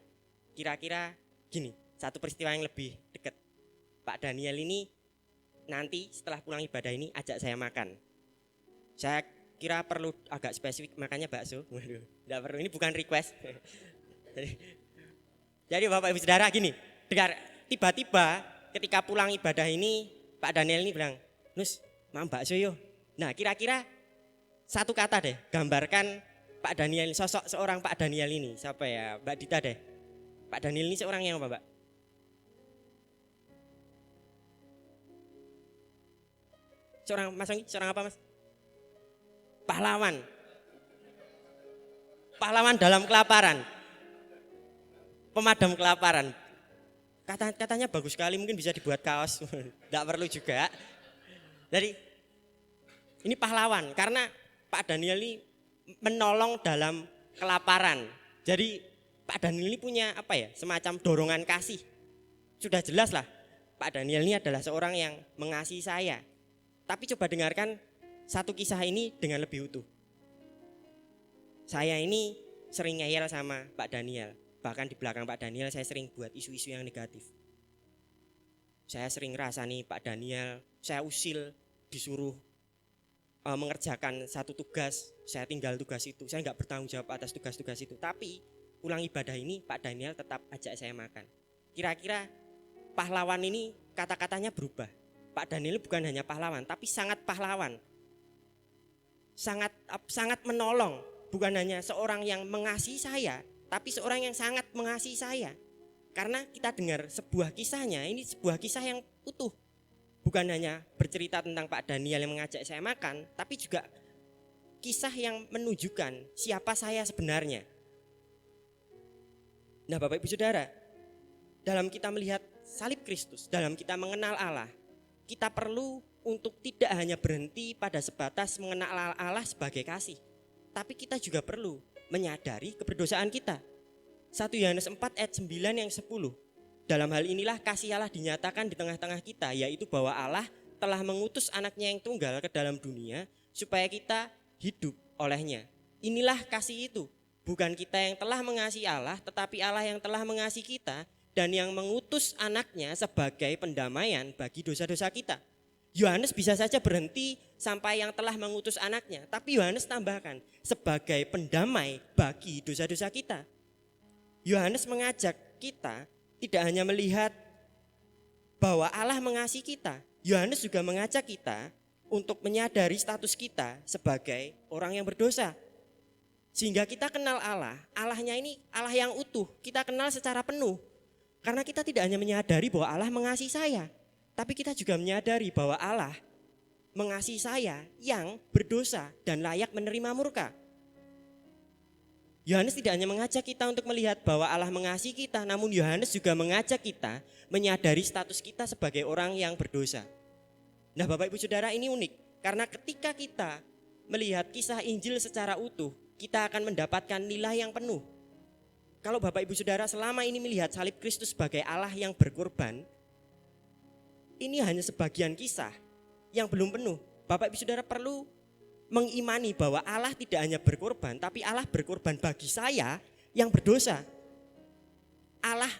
Kira-kira gini, satu peristiwa yang lebih dekat. Pak Daniel ini nanti setelah pulang ibadah ini ajak saya makan. Saya kira perlu agak spesifik, makanya bakso. Waduh, tidak perlu, ini bukan request. Jadi Bapak Ibu Saudara gini, dengar, tiba-tiba ketika pulang ibadah ini Pak Daniel ini bilang, "Nus, mau bakso yo." Nah, kira-kira satu kata deh, gambarkan Pak Daniel, sosok seorang Pak Daniel ini. Siapa ya? Mbak Dita deh. Pak Daniel ini seorang yang apa, Mbak? Seorang Mas Anggi, seorang apa, Mas? Pahlawan. Pahlawan dalam kelaparan. Pemadam kelaparan. Katanya bagus sekali, mungkin bisa dibuat kaos. Tidak perlu juga. Jadi ini pahlawan, karena Pak Daniel ini menolong dalam kelaparan. Jadi Pak Daniel ini punya apa ya, semacam dorongan kasih. Sudah jelas lah, Pak Daniel ini adalah seorang yang mengasihi saya. Tapi coba dengarkan satu kisah ini dengan lebih utuh. Saya ini sering ngeyel sama Pak Daniel. Bahkan di belakang Pak Daniel saya sering buat isu-isu yang negatif. Saya sering rasani Pak Daniel, saya usil, disuruh mengerjakan satu tugas, saya tinggal tugas itu, saya nggak bertanggung jawab atas tugas-tugas itu. Tapi pulang ibadah ini Pak Daniel tetap ajak saya makan. Kira-kira pahlawan ini kata-katanya berubah. Pak Daniel bukan hanya pahlawan, tapi sangat pahlawan, sangat menolong. Bukan hanya seorang yang mengasihi saya, tapi seorang yang sangat mengasihi saya. Karena kita dengar sebuah kisahnya, ini sebuah kisah yang utuh. Bukan hanya bercerita tentang Pak Daniel yang mengajak saya makan, tapi juga kisah yang menunjukkan siapa saya sebenarnya. Nah Bapak Ibu Saudara, dalam kita melihat salib Kristus, dalam kita mengenal Allah, kita perlu untuk tidak hanya berhenti pada sebatas mengenal Allah sebagai kasih, tapi kita juga perlu menyadari keberdosaan kita. 1 Yohanes 4 ayat 9 yang 10. Dalam hal inilah kasih Allah dinyatakan di tengah-tengah kita, yaitu bahwa Allah telah mengutus anaknya yang tunggal ke dalam dunia supaya kita hidup olehnya. Inilah kasih itu, bukan kita yang telah mengasihi Allah, tetapi Allah yang telah mengasihi kita dan yang mengutus anaknya sebagai pendamaian bagi dosa-dosa kita. Yohanes bisa saja berhenti sampai yang telah mengutus anaknya, tapi Yohanes tambahkan sebagai pendamai bagi dosa-dosa kita. Yohanes mengajak kita tidak hanya melihat bahwa Allah mengasihi kita, Yohanes juga mengajak kita untuk menyadari status kita sebagai orang yang berdosa. Sehingga kita kenal Allah, Allahnya ini Allah yang utuh, kita kenal secara penuh. Karena kita tidak hanya menyadari bahwa Allah mengasihi saya, tapi kita juga menyadari bahwa Allah mengasihi saya yang berdosa dan layak menerima murka. Yohanes tidak hanya mengajak kita untuk melihat bahwa Allah mengasihi kita, namun Yohanes juga mengajak kita menyadari status kita sebagai orang yang berdosa. Nah Bapak Ibu Saudara, ini unik, karena ketika kita melihat kisah Injil secara utuh, kita akan mendapatkan nilai yang penuh. Kalau Bapak Ibu Saudara selama ini melihat salib Kristus sebagai Allah yang berkorban, ini hanya sebagian kisah yang belum penuh. Bapak Ibu Saudara perlu mengimani bahwa Allah tidak hanya berkorban, tapi Allah berkorban bagi saya yang berdosa. Allah,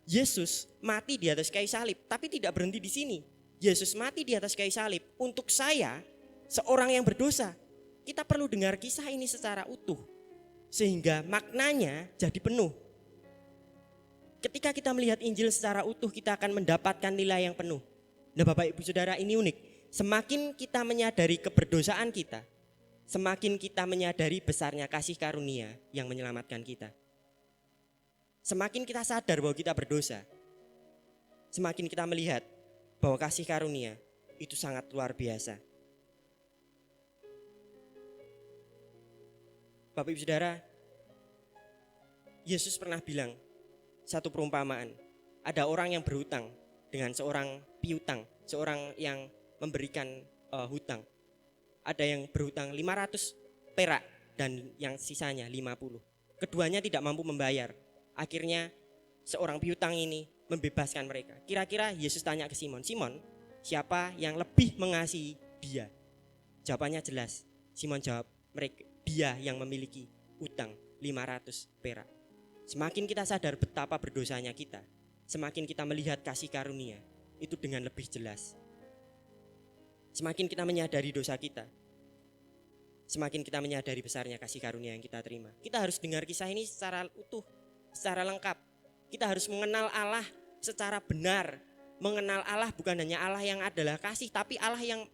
Yesus mati di atas kayu salib, tapi tidak berhenti di sini. Yesus mati di atas kayu salib untuk saya, seorang yang berdosa. Kita perlu dengar kisah ini secara utuh, sehingga maknanya jadi penuh. Ketika kita melihat Injil secara utuh, kita akan mendapatkan nilai yang penuh. Nah Bapak Ibu Saudara, ini unik. Semakin kita menyadari keberdosaan kita, semakin kita menyadari besarnya kasih karunia yang menyelamatkan kita. Semakin kita sadar bahwa kita berdosa, semakin kita melihat bahwa kasih karunia itu sangat luar biasa. Bapak Ibu Saudara, Yesus pernah bilang satu perumpamaan. Ada orang yang berhutang dengan seorang piutang, seorang yang memberikan hutang. Ada yang berhutang 500 perak dan yang sisanya 50. Keduanya tidak mampu membayar. Akhirnya seorang piutang ini membebaskan mereka. Kira-kira Yesus tanya ke Simon, Simon, siapa yang lebih mengasihi dia? Jawabannya jelas. Simon jawab, mereka, dia yang memiliki utang 500 perak. Semakin kita sadar betapa berdosanya kita, semakin kita melihat kasih karunia itu dengan lebih jelas. Semakin kita menyadari dosa kita, semakin kita menyadari besarnya kasih karunia yang kita terima. Kita harus dengar kisah ini secara utuh, secara lengkap. Kita harus mengenal Allah secara benar. Mengenal Allah bukan hanya Allah yang adalah kasih, tapi Allah yang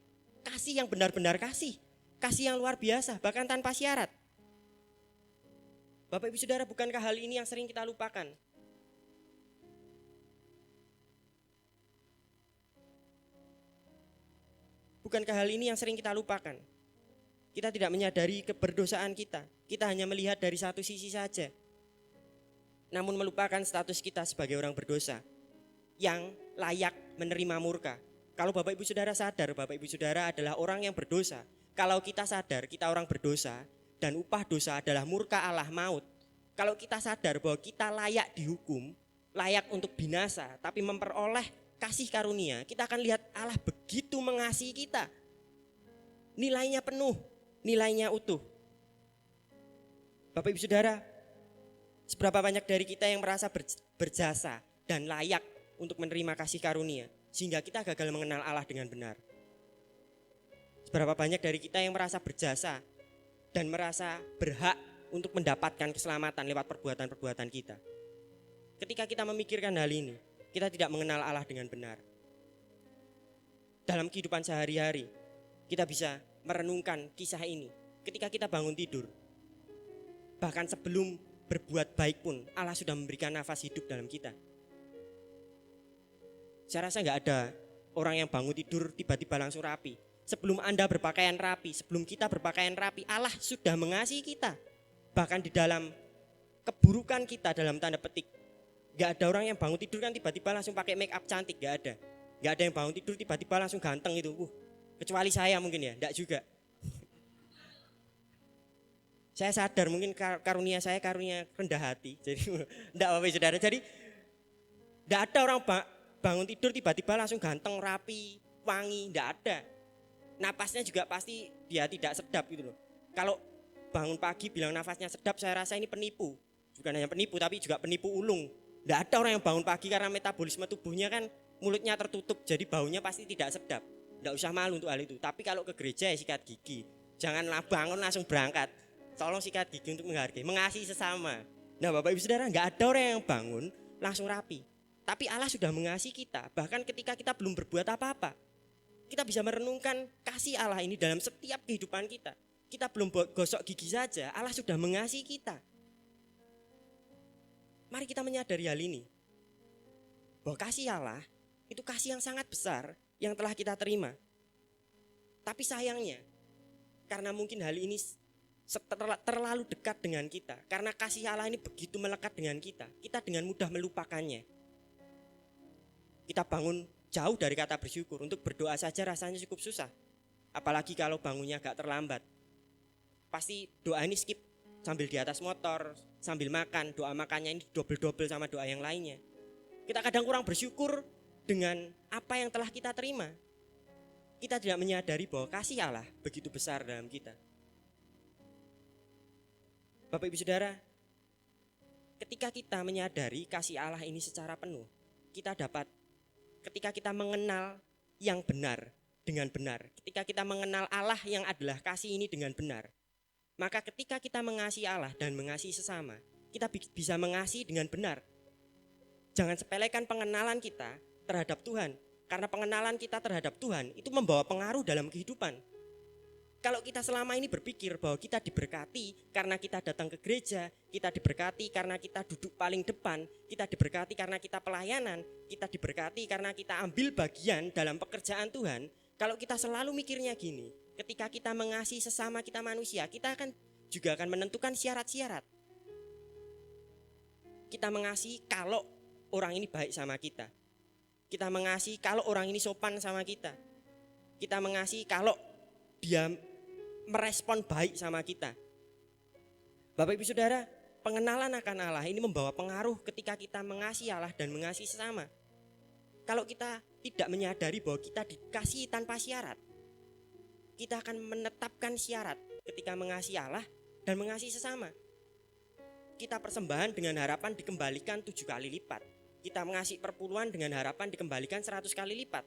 kasih yang benar-benar kasih. Kasih yang luar biasa, bahkan tanpa syarat. Bapak Ibu Saudara, bukankah hal ini yang sering kita lupakan? Bukankah hal ini yang sering kita lupakan? Kita tidak menyadari keberdosaan kita. Kita hanya melihat dari satu sisi saja. Namun melupakan status kita sebagai orang berdosa yang layak menerima murka. Kalau Bapak Ibu Saudara sadar, Bapak Ibu Saudara adalah orang yang berdosa. Kalau kita sadar kita orang berdosa dan upah dosa adalah murka Allah, maut. Kalau kita sadar bahwa kita layak dihukum, layak untuk binasa, tapi memperoleh kasih karunia, kita akan lihat Allah begitu mengasihi kita. Nilainya penuh, nilainya utuh. Bapak Ibu Saudara, seberapa banyak dari kita yang merasa berjasa dan layak untuk menerima kasih karunia, sehingga kita gagal mengenal Allah dengan benar. Seberapa banyak dari kita yang merasa berjasa dan merasa berhak untuk mendapatkan keselamatan lewat perbuatan-perbuatan kita. Ketika kita memikirkan hal ini, kita tidak mengenal Allah dengan benar. Dalam kehidupan sehari-hari, kita bisa merenungkan kisah ini. Ketika kita bangun tidur, bahkan sebelum berbuat baik pun, Allah sudah memberikan nafas hidup dalam kita. Saya rasa gak ada orang yang bangun tidur tiba-tiba langsung rapi. Sebelum Anda berpakaian rapi, sebelum kita berpakaian rapi, Allah sudah mengasihi kita. Bahkan di dalam keburukan kita, dalam tanda petik, gak ada orang yang bangun tidur kan tiba-tiba langsung pakai make up cantik, gak ada. Gak ada yang bangun tidur tiba-tiba langsung ganteng itu. Kecuali saya mungkin ya, gak juga. Saya sadar mungkin karunia saya karunia rendah hati. Jadi enggak apa-apa saudara. Jadi enggak ada orang bangun tidur tiba-tiba langsung ganteng, rapi, wangi, enggak ada. Napasnya juga pasti dia tidak sedap gitu loh. Kalau bangun pagi bilang nafasnya sedap, saya rasa ini penipu. Bukan hanya penipu tapi juga penipu ulung. Enggak ada orang yang bangun pagi karena metabolisme tubuhnya kan mulutnya tertutup, jadi baunya pasti tidak sedap. Enggak usah malu untuk hal itu. Tapi kalau ke gereja ya sikat gigi. Janganlah bangun langsung berangkat. Tolong sikat gigi untuk menghargai, mengasihi sesama. Nah Bapak Ibu Saudara, enggak ada orang yang bangun langsung rapi. Tapi Allah sudah mengasihi kita, bahkan ketika kita belum berbuat apa-apa. Kita bisa merenungkan kasih Allah ini dalam setiap kehidupan kita. Kita belum gosok gigi saja, Allah sudah mengasihi kita. Mari kita menyadari hal ini. Bahwa kasih Allah itu kasih yang sangat besar yang telah kita terima. Tapi sayangnya, karena mungkin hal ini terlalu dekat dengan kita, karena kasih Allah ini begitu melekat dengan kita dengan mudah melupakannya. Kita bangun jauh dari kata bersyukur, untuk berdoa saja rasanya cukup susah. Apalagi kalau bangunnya agak terlambat. Pasti doa ini skip, sambil di atas motor, sambil makan, doa makannya ini double-double sama doa yang lainnya. Kita kadang kurang bersyukur dengan apa yang telah kita terima. Kita tidak menyadari bahwa kasih Allah begitu besar dalam kita. Bapak Ibu Saudara, ketika kita menyadari kasih Allah ini secara penuh, ketika kita mengenal yang benar dengan benar, ketika kita mengenal Allah yang adalah kasih ini dengan benar, maka ketika kita mengasihi Allah dan mengasihi sesama, kita bisa mengasihi dengan benar. Jangan sepelekan pengenalan kita terhadap Tuhan, karena pengenalan kita terhadap Tuhan itu membawa pengaruh dalam kehidupan. Kalau kita selama ini berpikir bahwa kita diberkati karena kita datang ke gereja, kita diberkati karena kita duduk paling depan, kita diberkati karena kita pelayanan, kita diberkati karena kita ambil bagian dalam pekerjaan Tuhan. Kalau kita selalu mikirnya gini, ketika kita mengasihi sesama kita manusia, kita juga akan menentukan syarat-syarat. Kita mengasihi kalau orang ini baik sama kita. Kita mengasihi kalau orang ini sopan sama kita. Kita mengasihi kalau dia merespon baik sama kita. Bapak Ibu Saudara, pengenalan akan Allah ini membawa pengaruh ketika kita mengasihi Allah dan mengasihi sesama. Kalau kita tidak menyadari bahwa kita dikasihi tanpa syarat, kita akan menetapkan syarat ketika mengasihi Allah dan mengasihi sesama. Kita persembahan dengan harapan dikembalikan 7 kali lipat. Kita mengasihi perpuluhan dengan harapan dikembalikan 100 kali lipat.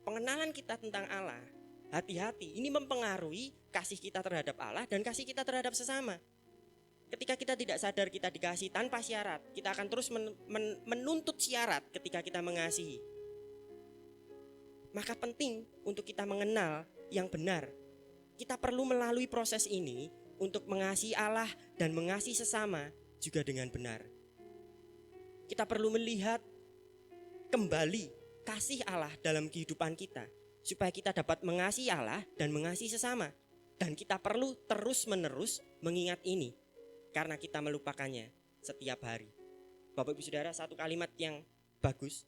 Pengenalan kita tentang Allah, hati-hati, ini mempengaruhi kasih kita terhadap Allah dan kasih kita terhadap sesama. Ketika kita tidak sadar kita dikasihi tanpa syarat, kita akan terus menuntut syarat ketika kita mengasihi. Maka penting untuk kita mengenal yang benar. Kita perlu melalui proses ini untuk mengasihi Allah dan mengasihi sesama juga dengan benar. Kita perlu melihat kembali kasih Allah dalam kehidupan kita, supaya kita dapat mengasihi Allah dan mengasihi sesama. Dan kita perlu terus-menerus mengingat ini, karena kita melupakannya setiap hari. Bapak Ibu Saudara, satu kalimat yang bagus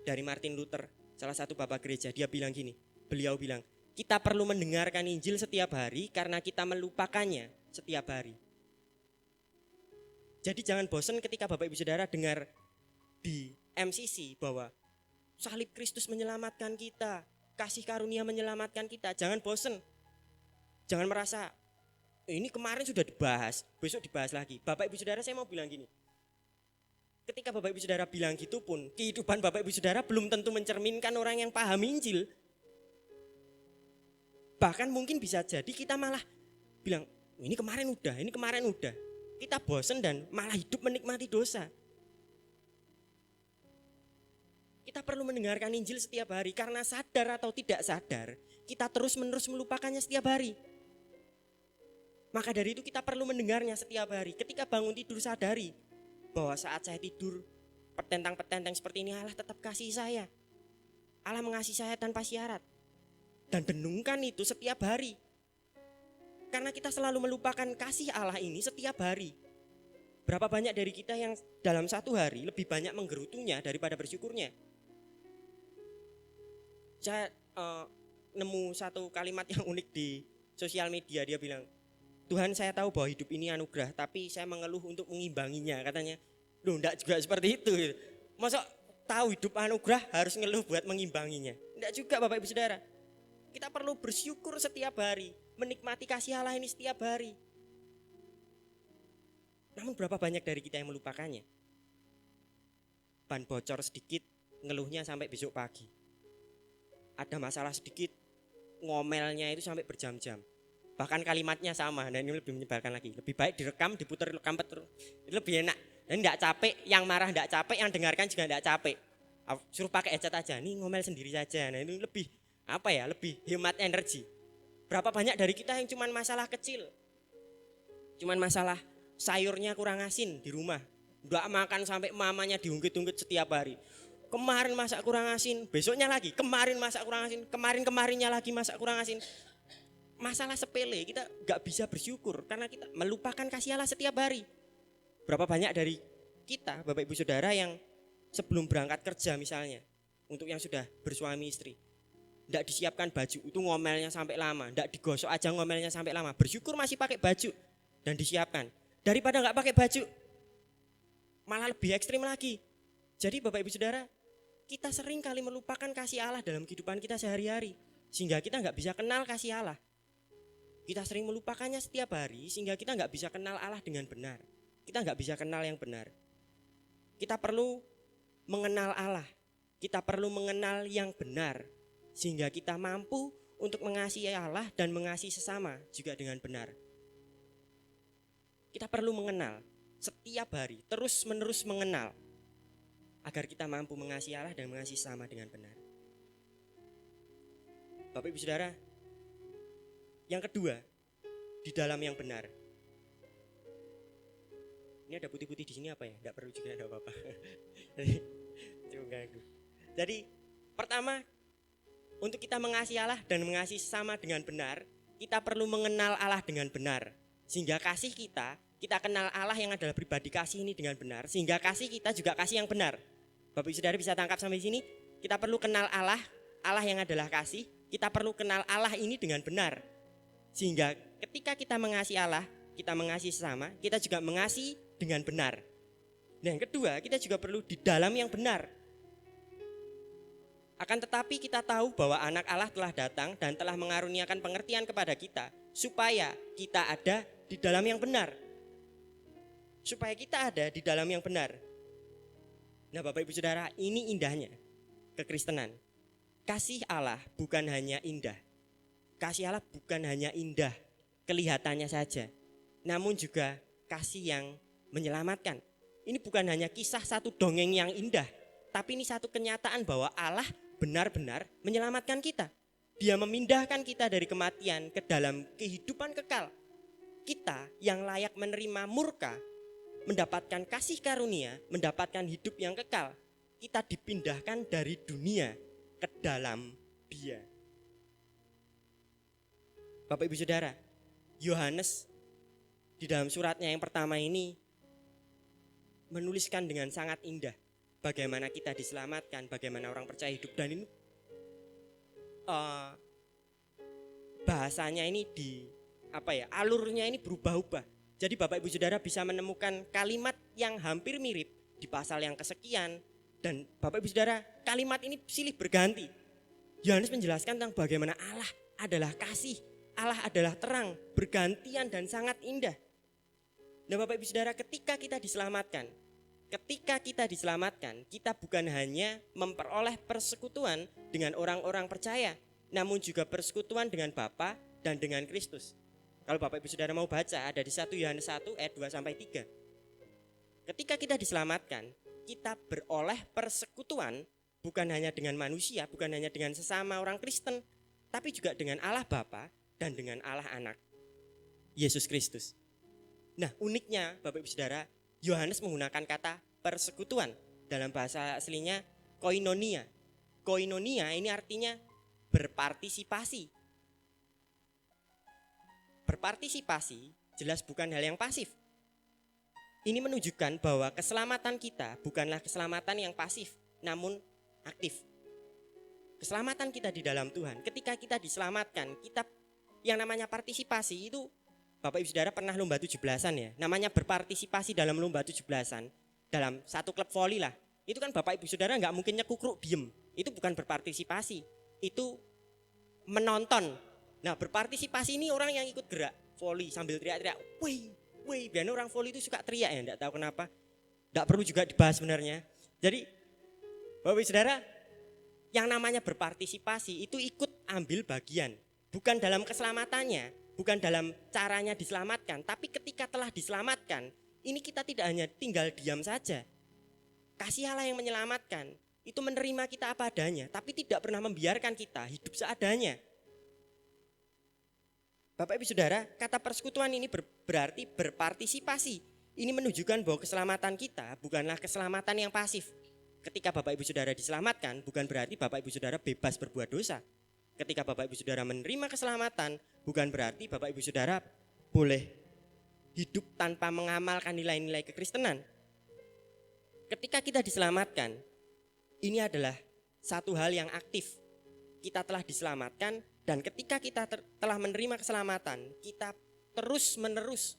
dari Martin Luther, salah satu bapak gereja, dia bilang gini, beliau bilang, kita perlu mendengarkan Injil setiap hari karena kita melupakannya setiap hari. Jadi jangan bosan ketika Bapak Ibu Saudara dengar di MCC bahwa salib Kristus menyelamatkan kita, kasih karunia menyelamatkan kita. Jangan bosan. Jangan merasa ini kemarin sudah dibahas, besok dibahas lagi. Bapak Ibu Saudara, saya mau bilang gini. Ketika Bapak Ibu Saudara bilang gitu pun, kehidupan Bapak Ibu Saudara belum tentu mencerminkan orang yang paham Injil. Bahkan mungkin bisa jadi kita malah bilang, ini kemarin udah. Kita bosan dan malah hidup menikmati dosa. Kita perlu mendengarkan Injil setiap hari karena sadar atau tidak sadar, kita terus-menerus melupakannya setiap hari. Maka dari itu kita perlu mendengarnya setiap hari. Ketika bangun tidur sadari bahwa saat saya tidur petentang-petenteng seperti ini, Allah tetap kasih saya. Allah mengasihi saya tanpa syarat. dan denungkan itu setiap hari. Karena kita selalu melupakan kasih Allah ini setiap hari. Berapa banyak dari kita yang dalam satu hari lebih banyak menggerutunya daripada bersyukurnya? Saya nemu satu kalimat yang unik di sosial media. Dia bilang, Tuhan, saya tahu bahwa hidup ini anugerah, tapi saya mengeluh untuk mengimbanginya. Katanya, loh enggak juga seperti itu. Masa tahu hidup anugerah harus ngeluh buat mengimbanginya? Enggak juga Bapak Ibu Saudara. Kita perlu bersyukur setiap hari, menikmati kasih Allah ini setiap hari. Namun berapa banyak dari kita yang melupakannya? Ban bocor sedikit, ngeluhnya sampai besok pagi. Ada masalah sedikit, ngomelnya itu sampai berjam-jam. Bahkan kalimatnya sama, dan ini lebih menyebalkan lagi. Lebih baik direkam, diputar rekam terus. Itu lebih enak. Dan enggak capek, yang marah enggak capek, yang dengarkan juga enggak capek. Suruh pakai headset aja, nih ngomel sendiri saja. Nah itu lebih lebih hemat energi. Berapa banyak dari kita yang cuman masalah kecil, cuman masalah sayurnya kurang asin di rumah, enggak makan sampai mamanya diungkit-ungkit setiap hari. Kemarin masak kurang asin, besoknya lagi, kemarin masak kurang asin, kemarin-kemarinnya lagi masak kurang asin. Masalah sepele, kita enggak bisa bersyukur karena kita melupakan kasih Allah setiap hari. Berapa banyak dari kita, Bapak Ibu Saudara, yang sebelum berangkat kerja misalnya, untuk yang sudah bersuami istri, enggak disiapkan baju, itu ngomelnya sampai lama, enggak digosok aja ngomelnya sampai lama. Bersyukur masih pakai baju dan disiapkan. Daripada enggak pakai baju, malah lebih ekstrim lagi. Jadi Bapak Ibu Saudara, kita sering kali melupakan kasih Allah dalam kehidupan kita sehari-hari, sehingga kita enggak bisa kenal kasih Allah. Kita sering melupakannya setiap hari, sehingga kita enggak bisa kenal Allah dengan benar. Kita enggak bisa kenal yang benar. Kita perlu mengenal Allah, kita perlu mengenal yang benar, sehingga kita mampu untuk mengasihi Allah dan mengasihi sesama juga dengan benar. Kita perlu mengenal setiap hari, terus menerus mengenal, agar kita mampu mengasihi Allah dan mengasihi sesama dengan benar. Bapak Ibu Saudara, yang kedua, di dalam yang benar. Ini ada putih-putih di sini apa ya? Enggak perlu juga, enggak apa-apa. Jadi pertama, untuk kita mengasihi Allah dan mengasihi sesama dengan benar, kita perlu mengenal Allah dengan benar. Sehingga kasih kita kenal Allah yang adalah pribadi kasih ini dengan benar, sehingga kasih kita juga kasih yang benar. Bapak Ibu Saudara bisa tangkap sampai sini? Kita perlu kenal Allah, Allah yang adalah kasih. Kita perlu kenal Allah ini dengan benar. Sehingga ketika kita mengasihi Allah, kita mengasihi sesama, kita juga mengasihi dengan benar. Dan yang kedua, kita juga perlu di dalam yang benar. Akan tetapi kita tahu bahwa anak Allah telah datang dan telah mengaruniakan pengertian kepada kita, supaya kita ada di dalam yang benar. Supaya kita ada di dalam yang benar. Nah Bapak Ibu Saudara, ini indahnya kekristenan. Kasih Allah bukan hanya indah. Kasih Allah bukan hanya indah kelihatannya saja, namun juga kasih yang menyelamatkan. Ini bukan hanya kisah satu dongeng yang indah, tapi ini satu kenyataan bahwa Allah benar-benar menyelamatkan kita. Dia memindahkan kita dari kematian ke dalam kehidupan kekal. Kita yang layak menerima murka, mendapatkan kasih karunia, mendapatkan hidup yang kekal. Kita dipindahkan dari dunia ke dalam Dia. Bapak Ibu Saudara, Yohanes di dalam suratnya yang pertama ini menuliskan dengan sangat indah bagaimana kita diselamatkan, bagaimana orang percaya hidup, dan ini bahasanya ini alurnya ini berubah-ubah. Jadi Bapak Ibu Saudara bisa menemukan kalimat yang hampir mirip di pasal yang kesekian, dan Bapak Ibu Saudara kalimat ini silih berganti. Yohanes menjelaskan tentang bagaimana Allah adalah kasih, Allah adalah terang, bergantian dan sangat indah. Nah Bapak Ibu Saudara, ketika kita diselamatkan, kita bukan hanya memperoleh persekutuan dengan orang-orang percaya, namun juga persekutuan dengan Bapa dan dengan Kristus. Kalau Bapak Ibu Saudara mau baca, ada di 1 Yohanes 1 ayat 2-3. Ketika kita diselamatkan, kita beroleh persekutuan bukan hanya dengan manusia, bukan hanya dengan sesama orang Kristen, tapi juga dengan Allah Bapa dan dengan Allah Anak, Yesus Kristus. Nah uniknya Bapak Ibu Saudara, Yohanes menggunakan kata persekutuan. Dalam bahasa aslinya koinonia. Koinonia ini artinya berpartisipasi. Berpartisipasi jelas bukan hal yang pasif. Ini menunjukkan bahwa keselamatan kita bukanlah keselamatan yang pasif, namun aktif. Keselamatan kita di dalam Tuhan, ketika kita diselamatkan, kita yang namanya partisipasi itu, Bapak Ibu Saudara pernah lomba 17-an ya, namanya berpartisipasi dalam lomba 17-an, dalam satu klub voli lah, itu kan Bapak Ibu Saudara nggak mungkin nyekukruk diem, itu bukan berpartisipasi, itu menonton. Nah berpartisipasi ini orang yang ikut gerak voli sambil teriak-teriak, wih, biasanya orang voli itu suka teriak ya, nggak tahu kenapa, nggak perlu juga dibahas sebenarnya. Jadi Bapak Ibu Saudara, yang namanya berpartisipasi itu ikut ambil bagian, bukan dalam keselamatannya, bukan dalam caranya diselamatkan, tapi ketika telah diselamatkan, ini kita tidak hanya tinggal diam saja. Kasih Allah yang menyelamatkan, itu menerima kita apa adanya, tapi tidak pernah membiarkan kita hidup seadanya. Bapak Ibu Saudara, kata persekutuan ini berarti berpartisipasi. Ini menunjukkan bahwa keselamatan kita bukanlah keselamatan yang pasif. Ketika Bapak Ibu Saudara diselamatkan, bukan berarti Bapak Ibu Saudara bebas berbuat dosa. Ketika Bapak Ibu Saudara menerima keselamatan, bukan berarti Bapak Ibu Saudara boleh hidup tanpa mengamalkan nilai-nilai kekristenan. Ketika kita diselamatkan, ini adalah satu hal yang aktif. Kita telah diselamatkan, dan ketika kita telah menerima keselamatan, kita terus-menerus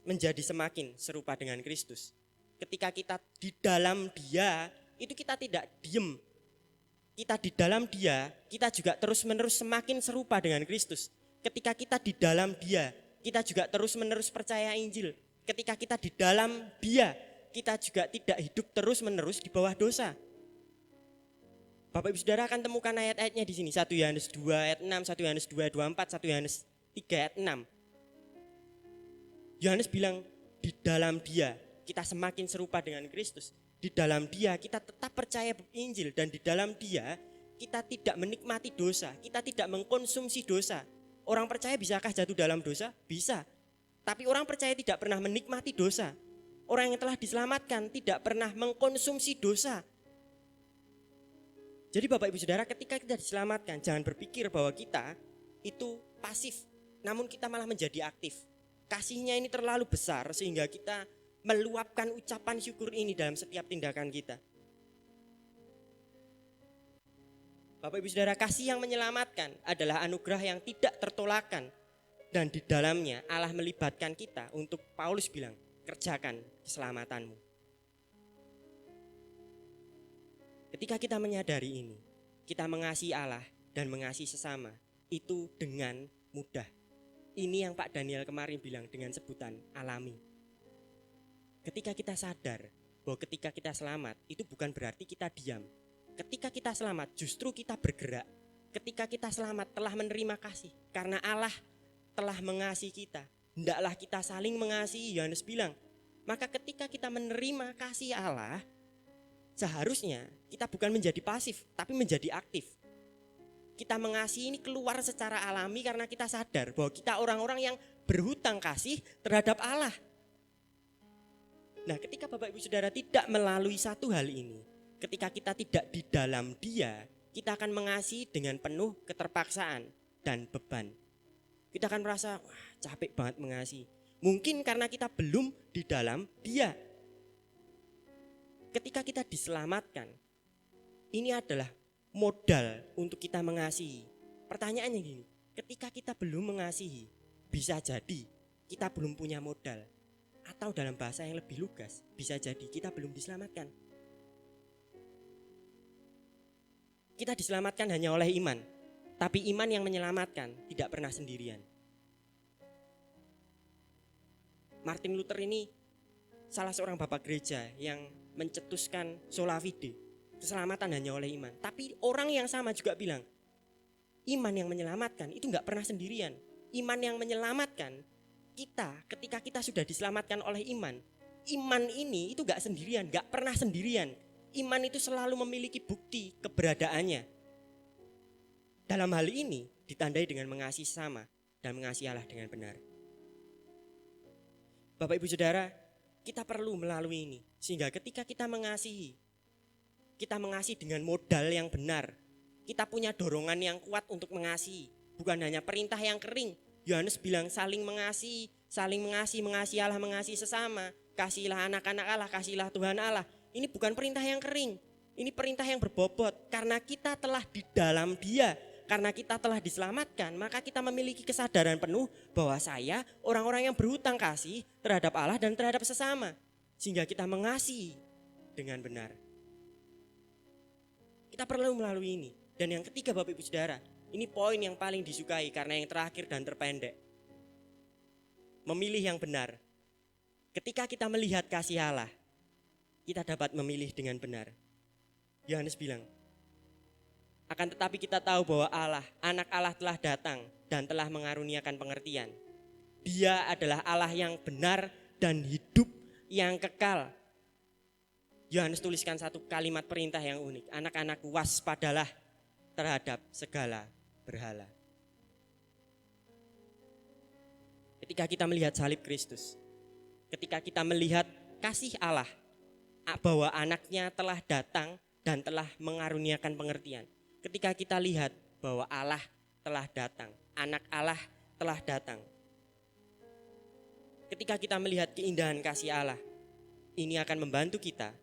menjadi semakin serupa dengan Kristus. Ketika kita di dalam Dia, itu kita tidak diem. Kita di dalam Dia, kita juga terus-menerus semakin serupa dengan Kristus. Ketika kita di dalam Dia, kita juga terus-menerus percaya Injil. Ketika kita di dalam Dia, kita juga tidak hidup terus-menerus di bawah dosa. Bapak Ibu Saudara akan temukan ayat-ayatnya di sini. 1 Yohanes 2 ayat 6, 1 Yohanes 2 ayat 24, 1 Yohanes 3 ayat 6. Yohanes bilang di dalam Dia kita semakin serupa dengan Kristus. Di dalam Dia kita tetap percaya Injil, dan di dalam Dia kita tidak menikmati dosa, kita tidak mengkonsumsi dosa. Orang percaya bisakah jatuh dalam dosa? Bisa. Tapi orang percaya tidak pernah menikmati dosa. Orang yang telah diselamatkan tidak pernah mengkonsumsi dosa. Jadi Bapak Ibu Saudara, ketika kita diselamatkan, jangan berpikir bahwa kita itu pasif, namun kita malah menjadi aktif. Kasihnya ini terlalu besar sehingga kita meluapkan ucapan syukur ini dalam setiap tindakan kita. Bapak Ibu Saudara, kasih yang menyelamatkan adalah anugerah yang tidak tertolakkan, dan di dalamnya Allah melibatkan kita untuk, Paulus bilang, kerjakan keselamatanmu. Ketika kita menyadari ini, kita mengasihi Allah dan mengasihi sesama itu dengan mudah. Ini yang Pak Daniel kemarin bilang dengan sebutan alami. Ketika kita sadar bahwa ketika kita selamat, itu bukan berarti kita diam. Ketika kita selamat, justru kita bergerak. Ketika kita selamat, telah menerima kasih. Karena Allah telah mengasihi kita, hendaklah kita saling mengasihi, Yohanes bilang. Maka ketika kita menerima kasih Allah, seharusnya kita bukan menjadi pasif, tapi menjadi aktif. Kita mengasihi ini keluar secara alami karena kita sadar bahwa kita orang-orang yang berhutang kasih terhadap Allah. Nah, ketika Bapak Ibu Saudara tidak melalui satu hal ini, ketika kita tidak di dalam Dia, kita akan mengasihi dengan penuh keterpaksaan dan beban. Kita akan merasa, wah, capek banget mengasihi. Mungkin karena kita belum di dalam Dia. Ketika kita diselamatkan, ini adalah modal untuk kita mengasihi. Pertanyaannya gini, ketika kita belum mengasihi, bisa jadi kita belum punya modal. Atau dalam bahasa yang lebih lugas, bisa jadi kita belum diselamatkan. Kita diselamatkan hanya oleh iman, tapi iman yang menyelamatkan tidak pernah sendirian. Martin Luther ini salah seorang bapak gereja yang mencetuskan sola fide, keselamatan hanya oleh iman. Tapi orang yang sama juga bilang, iman yang menyelamatkan itu gak pernah sendirian. Iman yang menyelamatkan kita, ketika kita sudah diselamatkan oleh iman, iman ini itu gak sendirian, gak pernah sendirian. Iman itu selalu memiliki bukti keberadaannya. Dalam hal ini ditandai dengan mengasihi sesama dan mengasihi Allah dengan benar. Bapak Ibu Saudara, kita perlu melalui ini, sehingga ketika kita mengasihi dengan modal yang benar. Kita punya dorongan yang kuat untuk mengasihi, bukan hanya perintah yang kering. Yohanes bilang saling mengasihi, mengasihi Allah, mengasihi sesama. Kasihilah anak-anak Allah, kasihilah Tuhan Allah. Ini bukan perintah yang kering, ini perintah yang berbobot. Karena kita telah di dalam Dia, karena kita telah diselamatkan, maka kita memiliki kesadaran penuh bahwa saya orang-orang yang berhutang kasih terhadap Allah dan terhadap sesama. Sehingga kita mengasihi dengan benar. Kita perlu melalui ini. Dan yang ketiga Bapak Ibu Saudara, ini poin yang paling disukai karena yang terakhir dan terpendek. Memilih yang benar. Ketika kita melihat kasih Allah, kita dapat memilih dengan benar. Yohanes bilang, akan tetapi kita tahu bahwa Allah, anak Allah telah datang dan telah mengaruniakan pengertian. Dia adalah Allah yang benar dan hidup yang kekal. Yohanes tuliskan satu kalimat perintah yang unik. Anak-anakku, waspadalah terhadap segala berhala. Ketika kita melihat salib Kristus, ketika kita melihat kasih Allah, bahwa anaknya telah datang dan telah mengaruniakan pengertian. Ketika kita lihat bahwa Allah telah datang, anak Allah telah datang. Ketika kita melihat keindahan kasih Allah, ini akan membantu kita.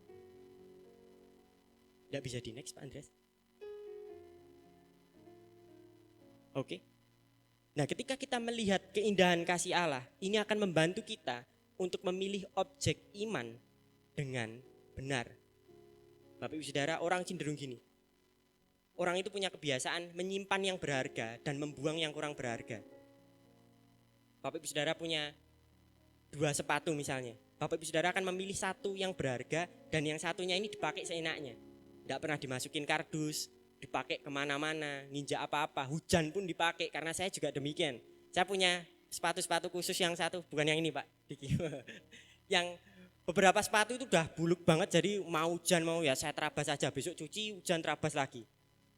Tidak bisa di next Pak Andreas. Oke. Nah, ketika kita melihat keindahan kasih Allah, ini akan membantu kita untuk memilih objek iman dengan benar. Bapak Ibu Saudara, orang cenderung gini. Orang itu punya kebiasaan menyimpan yang berharga dan membuang yang kurang berharga. Bapak Ibu Saudara punya 2 sepatu misalnya. Bapak Ibu Saudara akan memilih satu yang berharga dan yang satunya ini dipakai seenaknya. Tidak pernah dimasukin kardus, dipakai kemana-mana, ninja apa-apa, hujan pun dipakai, karena saya juga demikian. Saya punya sepatu-sepatu khusus yang satu, bukan yang ini Pak Diki. Yang beberapa sepatu itu udah buluk banget, jadi mau hujan mau ya saya terabas aja, besok cuci hujan terabas lagi.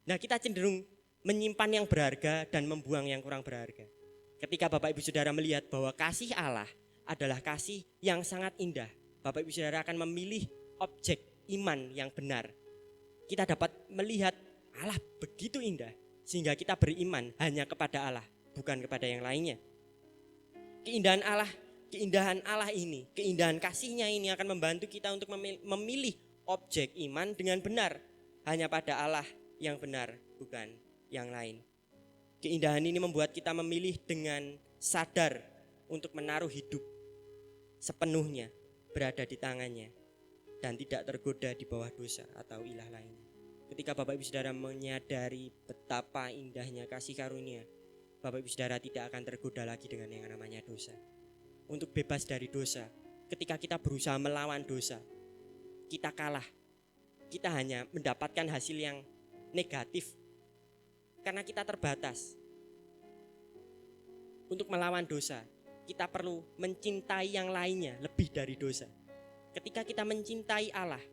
Nah, kita cenderung menyimpan yang berharga dan membuang yang kurang berharga. Ketika Bapak Ibu Saudara melihat bahwa kasih Allah adalah kasih yang sangat indah, Bapak Ibu Saudara akan memilih objek iman yang benar. Kita dapat melihat Allah begitu indah sehingga kita beriman hanya kepada Allah, bukan kepada yang lainnya. Keindahan Allah ini, keindahan kasih-Nya ini akan membantu kita untuk memilih objek iman dengan benar, hanya pada Allah yang benar, bukan yang lain. Keindahan ini membuat kita memilih dengan sadar untuk menaruh hidup sepenuhnya berada di tangannya dan tidak tergoda di bawah dosa atau ilah lainnya. Ketika Bapak Ibu Saudara menyadari betapa indahnya kasih karunia, Bapak Ibu Saudara tidak akan tergoda lagi dengan yang namanya dosa. Untuk bebas dari dosa, ketika kita berusaha melawan dosa, kita kalah. Kita hanya mendapatkan hasil yang negatif karena kita terbatas. Untuk melawan dosa, kita perlu mencintai yang lainnya lebih dari dosa. Ketika kita mencintai Allah,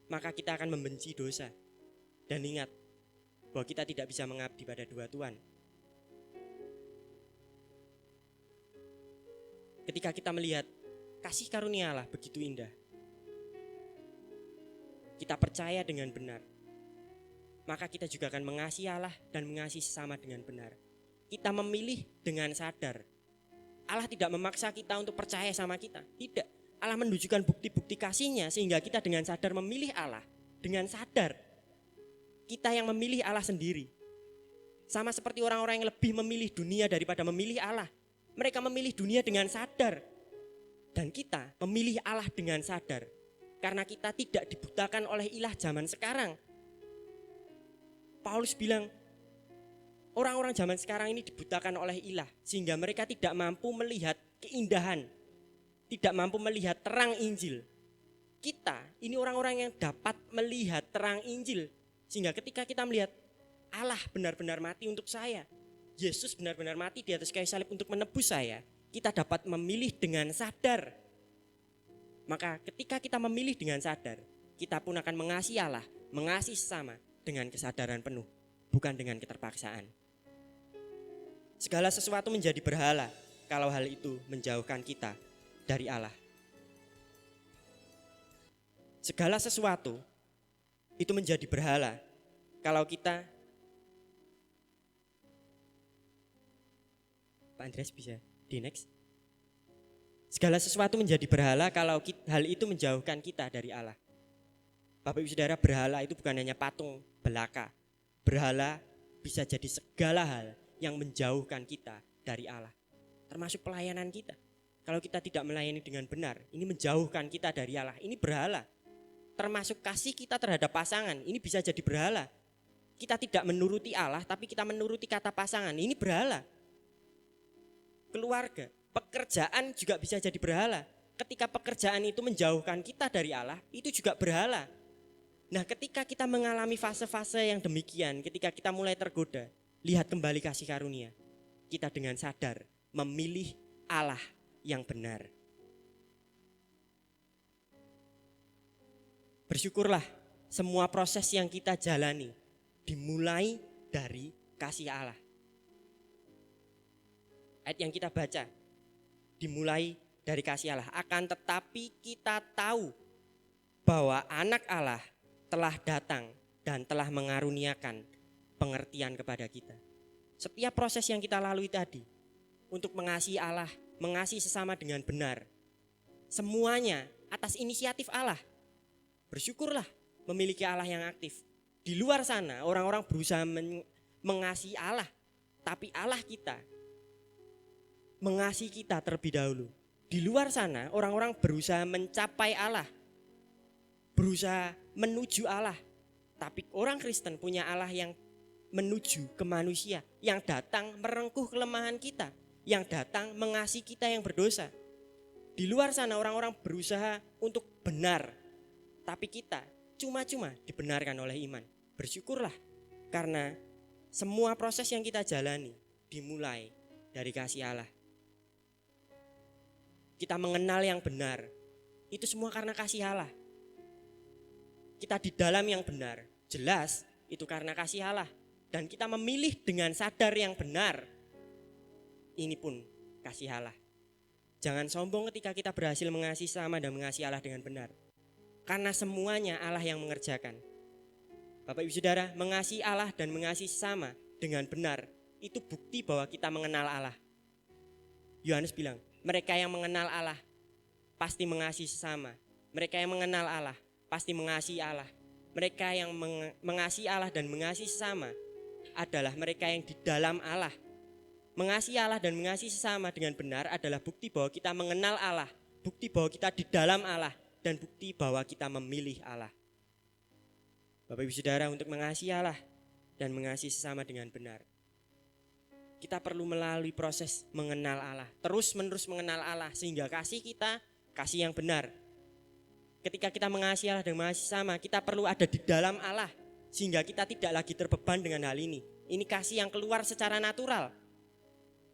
maka kita akan membenci dosa. Dan ingat bahwa kita tidak bisa mengabdi pada 2 tuan. Ketika kita melihat kasih karunia Allah begitu indah, kita percaya dengan benar, maka kita juga akan mengasihi Allah dan mengasihi sesama dengan benar. Kita memilih dengan sadar. Allah tidak memaksa kita untuk percaya sama kita. Tidak. Allah menunjukkan bukti-bukti kasih-Nya sehingga kita dengan sadar memilih Allah. Dengan sadar. Kita yang memilih Allah sendiri. Sama seperti orang-orang yang lebih memilih dunia daripada memilih Allah. Mereka memilih dunia dengan sadar. Dan kita memilih Allah dengan sadar. Karena kita tidak dibutakan oleh ilah zaman sekarang. Paulus bilang, orang-orang zaman sekarang ini dibutakan oleh ilah. Sehingga mereka tidak mampu melihat keindahan. Tidak mampu melihat terang Injil. Kita ini orang-orang yang dapat melihat terang Injil. Sehingga ketika kita melihat Allah benar-benar mati untuk saya, Yesus benar-benar mati di atas kayu salib untuk menebus saya, kita dapat memilih dengan sadar. Maka ketika kita memilih dengan sadar, kita pun akan mengasihi Allah, mengasihi sesama dengan kesadaran penuh, bukan dengan keterpaksaan. Segala sesuatu menjadi berhala kalau hal itu menjauhkan kita dari Allah. Segala sesuatu itu menjadi berhala kalau kita Pak Andreas bisa di next. Segala sesuatu menjadi berhala kalau hal itu menjauhkan kita dari Allah. Bapak Ibu Saudara, berhala itu bukan hanya patung belaka. Berhala bisa jadi segala hal yang menjauhkan kita dari Allah. Termasuk pelayanan kita. Kalau kita tidak melayani dengan benar, ini menjauhkan kita dari Allah. Ini berhala. Termasuk kasih kita terhadap pasangan, ini bisa jadi berhala. Kita tidak menuruti Allah, tapi kita menuruti kata pasangan, ini berhala. Keluarga, pekerjaan juga bisa jadi berhala. Ketika pekerjaan itu menjauhkan kita dari Allah, itu juga berhala. Nah, ketika kita mengalami fase-fase yang demikian, ketika kita mulai tergoda, lihat kembali kasih karunia. Kita dengan sadar memilih Allah yang benar. Bersyukurlah semua proses yang kita jalani dimulai dari kasih Allah. Ayat yang kita baca dimulai dari kasih Allah. Akan tetapi kita tahu bahwa anak Allah telah datang dan telah mengaruniakan pengertian kepada kita. Setiap proses yang kita lalui tadi untuk mengasihi Allah, mengasihi sesama dengan benar, semuanya atas inisiatif Allah. Bersyukurlah memiliki Allah yang aktif. Di luar sana orang-orang berusaha mengasihi Allah, tapi Allah kita mengasihi kita terlebih dahulu. Di luar sana orang-orang berusaha mencapai Allah, berusaha menuju Allah. Tapi orang Kristen punya Allah yang menuju ke manusia, yang datang merengkuh kelemahan kita, yang datang mengasihi kita yang berdosa. Di luar sana orang-orang berusaha untuk benar, tapi kita cuma-cuma dibenarkan oleh iman. Bersyukurlah karena semua proses yang kita jalani dimulai dari kasih Allah. Kita mengenal yang benar, itu semua karena kasih Allah. Kita di dalam yang benar, jelas itu karena kasih Allah. Dan kita memilih dengan sadar yang benar, ini pun kasih Allah. Jangan sombong ketika kita berhasil mengasihi sesama dan mengasihi Allah dengan benar. Karena semuanya Allah yang mengerjakan. Bapak Ibu Saudara, mengasihi Allah dan mengasihi sesama dengan benar, itu bukti bahwa kita mengenal Allah. Yohanes bilang, mereka yang mengenal Allah pasti mengasihi sesama. Mereka yang mengenal Allah pasti mengasihi Allah. Mereka yang mengasihi Allah dan mengasihi sesama adalah mereka yang di dalam Allah. Mengasihi Allah dan mengasihi sesama dengan benar adalah bukti bahwa kita mengenal Allah, bukti bahwa kita di dalam Allah, dan bukti bahwa kita memilih Allah. Bapak Ibu Saudara, untuk mengasihi Allah dan mengasihi sesama dengan benar, kita perlu melalui proses mengenal Allah, terus-menerus mengenal Allah, sehingga kasih kita, kasih yang benar. Ketika kita mengasihi Allah dan mengasihi sesama, kita perlu ada di dalam Allah, sehingga kita tidak lagi terbeban dengan hal ini. Ini kasih yang keluar secara natural.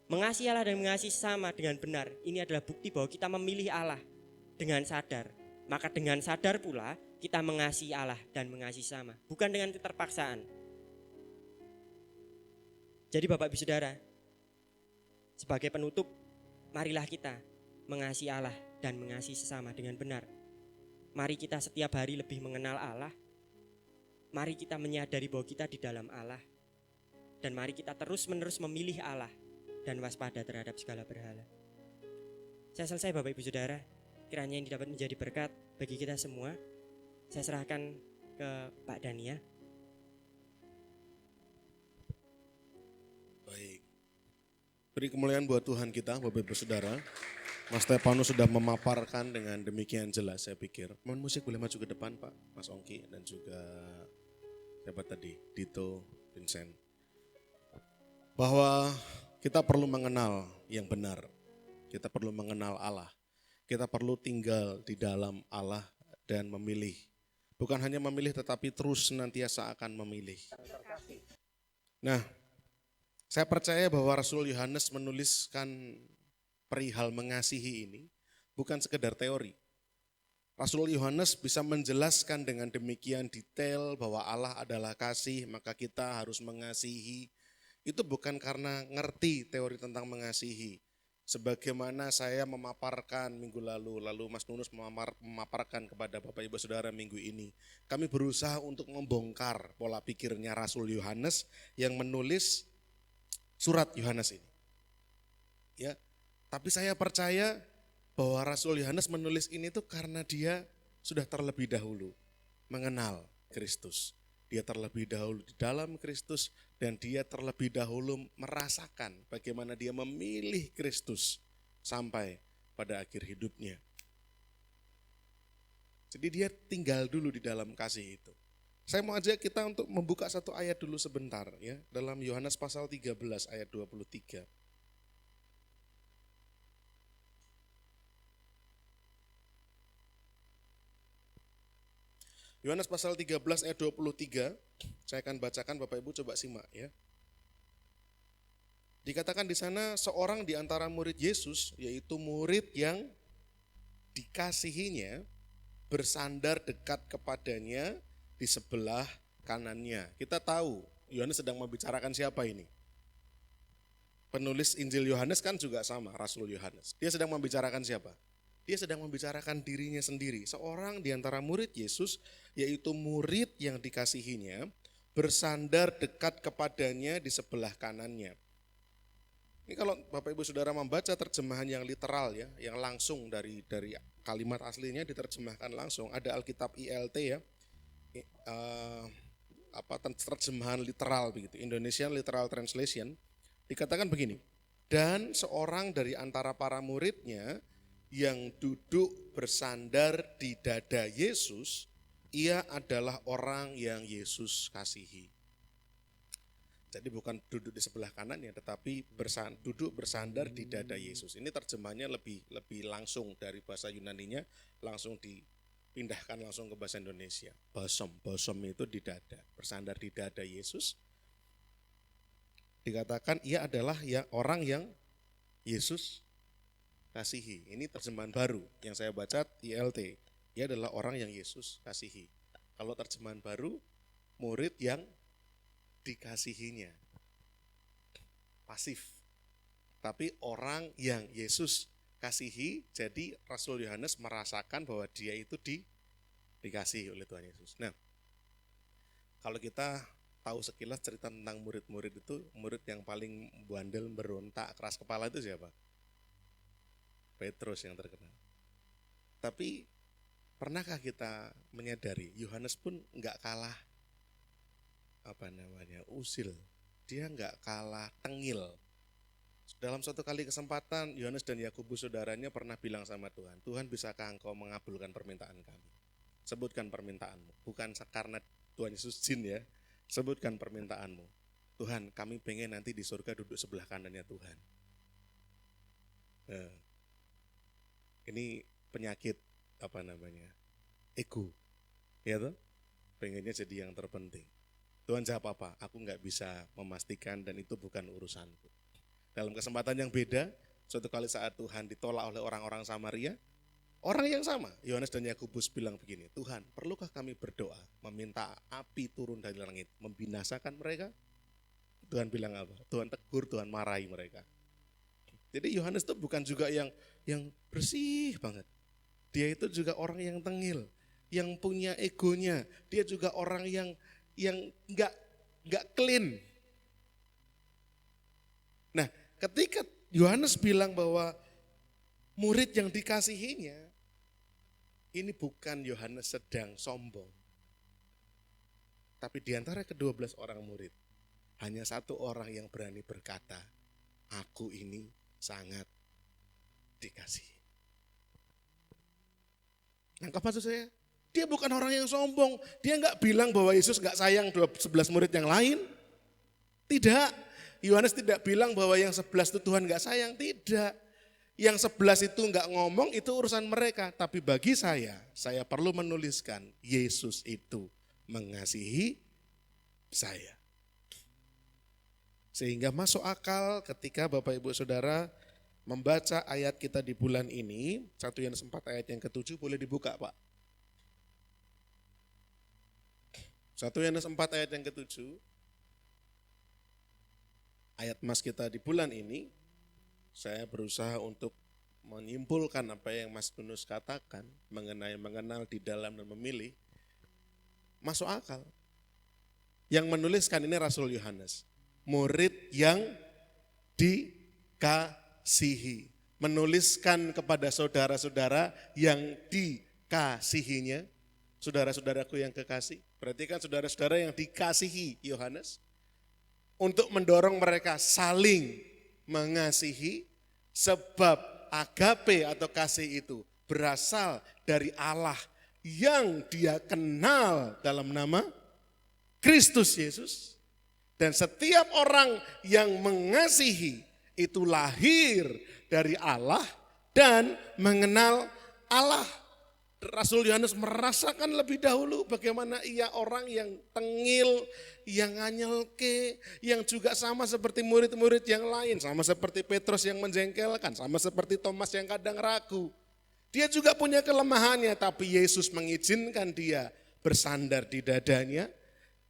Mengasihi Allah dan mengasihi sesama dengan benar, ini adalah bukti bahwa kita memilih Allah dengan sadar. Maka dengan sadar pula kita mengasihi Allah dan mengasihi sesama, bukan dengan keterpaksaan. Jadi Bapak Ibu Saudara, sebagai penutup, marilah kita mengasihi Allah dan mengasihi sesama dengan benar. Mari kita setiap hari lebih mengenal Allah. Mari kita menyadari bahwa kita di dalam Allah. Dan mari kita terus-menerus memilih Allah dan waspada terhadap segala berhala. Saya selesai Bapak Ibu Saudara. Kiranya ini dapat menjadi berkat bagi kita semua. Saya serahkan ke Pak Dania. Baik. Beri kemuliaan buat Tuhan kita, Bapak Ibu Saudara. Mas Stefanus sudah memaparkan dengan demikian jelas, saya pikir. Mohon musik boleh maju ke depan Pak, Mas Ongki dan juga siapa tadi, Dito, Vincent. Bahwa kita perlu mengenal yang benar. Kita perlu mengenal Allah. Kita perlu tinggal di dalam Allah dan memilih. Bukan hanya memilih tetapi terus senantiasa akan memilih. Nah, saya percaya bahwa Rasul Yohanes menuliskan perihal mengasihi ini bukan sekedar teori. Rasul Yohanes bisa menjelaskan dengan demikian detail bahwa Allah adalah kasih, maka kita harus mengasihi. Itu bukan karena ngerti teori tentang mengasihi. Sebagaimana saya memaparkan minggu lalu Mas Nunus memaparkan kepada Bapak Ibu Saudara minggu ini. Kami berusaha untuk membongkar pola pikirnya Rasul Yohanes yang menulis surat Yohanes ini. ya. Tapi saya percaya bahwa Rasul Yohanes menulis ini tuh karena dia sudah terlebih dahulu mengenal Kristus. Dia terlebih dahulu di dalam Kristus dan dia terlebih dahulu merasakan bagaimana dia memilih Kristus sampai pada akhir hidupnya. Jadi dia tinggal dulu di dalam kasih itu. Saya mau ajak kita untuk membuka satu ayat dulu sebentar ya, dalam Yohanes pasal 13 ayat 23. Yohanes pasal 13 ayat 23, saya akan bacakan, Bapak Ibu coba simak ya. Dikatakan di sana seorang di antara murid Yesus, yaitu murid yang dikasihinya, bersandar dekat kepadanya di sebelah kanannya. Kita tahu Yohanes sedang membicarakan siapa ini? Penulis Injil Yohanes kan juga sama, Rasul Yohanes. Dia sedang membicarakan siapa? Dia sedang membicarakan dirinya sendiri. Seorang di antara murid Yesus, yaitu murid yang dikasihinya, bersandar dekat kepadanya di sebelah kanannya. Ini kalau Bapak Ibu Saudara membaca terjemahan yang literal ya, yang langsung dari kalimat aslinya diterjemahkan langsung. Ada Alkitab ILT ya, terjemahan literal begitu, Indonesian Literal Translation. Dikatakan begini, dan seorang dari antara para muridnya yang duduk bersandar di dada Yesus, ia adalah orang yang Yesus kasihi. Jadi bukan duduk di sebelah kanannya, tetapi duduk bersandar di dada Yesus. Ini terjemahnya lebih langsung dari bahasa Yunaninya, langsung dipindahkan langsung ke bahasa Indonesia. Bosom itu di dada, bersandar di dada Yesus. Dikatakan ia adalah orang yang Yesus kasihi. Ini terjemahan baru yang saya baca ILT. Ia adalah orang yang Yesus kasihi. Kalau terjemahan baru, murid yang dikasihinya. Pasif. Tapi orang yang Yesus kasihi, jadi Rasul Yohanes merasakan bahwa dia itu dikasihi oleh Tuhan Yesus. Nah, kalau kita tahu sekilas cerita tentang murid-murid itu, murid yang paling bandel, berontak, keras kepala itu siapa? Petrus yang terkenal. Tapi pernahkah kita menyadari Yohanes pun enggak kalah usil. Dia enggak kalah tengil. Dalam suatu kali kesempatan Yohanes dan Yakobus saudaranya pernah bilang sama Tuhan, Tuhan bisakah engkau mengabulkan permintaan kami? Sebutkan permintaanmu. Bukan karena Tuhan Yesus jin ya. Sebutkan permintaanmu. Tuhan, kami pengen nanti di surga duduk sebelah kanannya Tuhan. Nah, ini penyakit ego, ya toh? Pengennya jadi yang terpenting. Tuhan jawab apa? Aku nggak bisa memastikan dan itu bukan urusanku. Dalam kesempatan yang beda, suatu kali saat Tuhan ditolak oleh orang-orang Samaria, orang yang sama, Yohanes dan Yakobus bilang begini, Tuhan, perlukah kami berdoa, meminta api turun dari langit, membinasakan mereka? Tuhan bilang apa? Tuhan tegur, Tuhan marahi mereka. Jadi Yohanes itu bukan juga yang bersih banget. Dia itu juga orang yang tengil, yang punya egonya. Dia juga orang yang nggak clean. Nah, ketika Yohanes bilang bahwa murid yang dikasihinya, ini bukan Yohanes sedang sombong. Tapi di antara ke-12 orang murid, hanya satu orang yang berani berkata, aku ini sangat dikasihi. Nangkap maksud saya? Dia bukan orang yang sombong. Dia enggak bilang bahwa Yesus enggak sayang 11 murid yang lain. Tidak. Yohanes tidak bilang bahwa yang 11 itu Tuhan enggak sayang. Tidak. Yang 11 itu enggak ngomong, itu urusan mereka. Tapi bagi saya perlu menuliskan, Yesus itu mengasihi saya. Sehingga masuk akal ketika Bapak Ibu Saudara membaca ayat kita di bulan ini, 1 Yohanes 4 ayat yang ke-7, boleh dibuka Pak. 1 Yohanes 4 ayat yang ke-7, ayat mas kita di bulan ini, saya berusaha untuk menyimpulkan apa yang Mas Tunus katakan mengenai mengenal di dalam dan memilih, masuk akal. Yang menuliskan ini Rasul Yohanes, murid yang dikasihi. dikasihi. Menuliskan kepada saudara-saudara yang dikasihinya. Saudara-saudaraku yang kekasih. Berarti kan saudara-saudara yang dikasihi Yohanes. Untuk mendorong mereka saling mengasihi. Sebab agape atau kasih itu berasal dari Allah yang dia kenal dalam nama Kristus Yesus. Dan setiap orang yang mengasihi itu lahir dari Allah dan mengenal Allah. Rasul Yohanes merasakan lebih dahulu bagaimana ia orang yang tengil, yang nganyelke, yang juga sama seperti murid-murid yang lain. Sama seperti Petrus yang menjengkelkan, sama seperti Thomas yang kadang ragu. Dia juga punya kelemahannya, tapi Yesus mengizinkan dia bersandar di dadanya.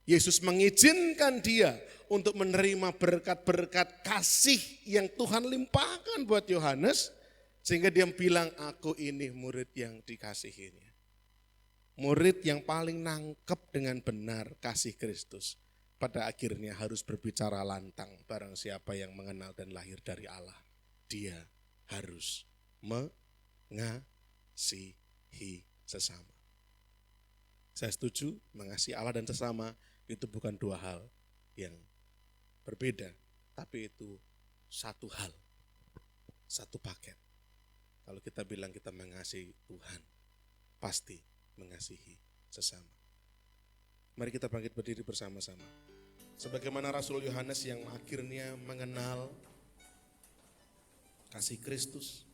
Yesus mengizinkan dia untuk menerima berkat-berkat kasih yang Tuhan limpahkan buat Yohanes. Sehingga dia bilang, aku ini murid yang dikasihinya. Murid yang paling nangkep dengan benar kasih Kristus. Pada akhirnya harus berbicara lantang, barang siapa yang mengenal dan lahir dari Allah. Dia harus mengasihi sesama. Saya setuju, mengasihi Allah dan sesama itu bukan dua hal yang berbeda. Tapi itu satu hal, satu paket. Kalau kita bilang kita mengasihi Tuhan, pasti mengasihi sesama. Mari kita bangkit berdiri bersama-sama. Sebagaimana Rasul Yohanes yang akhirnya mengenal kasih Kristus.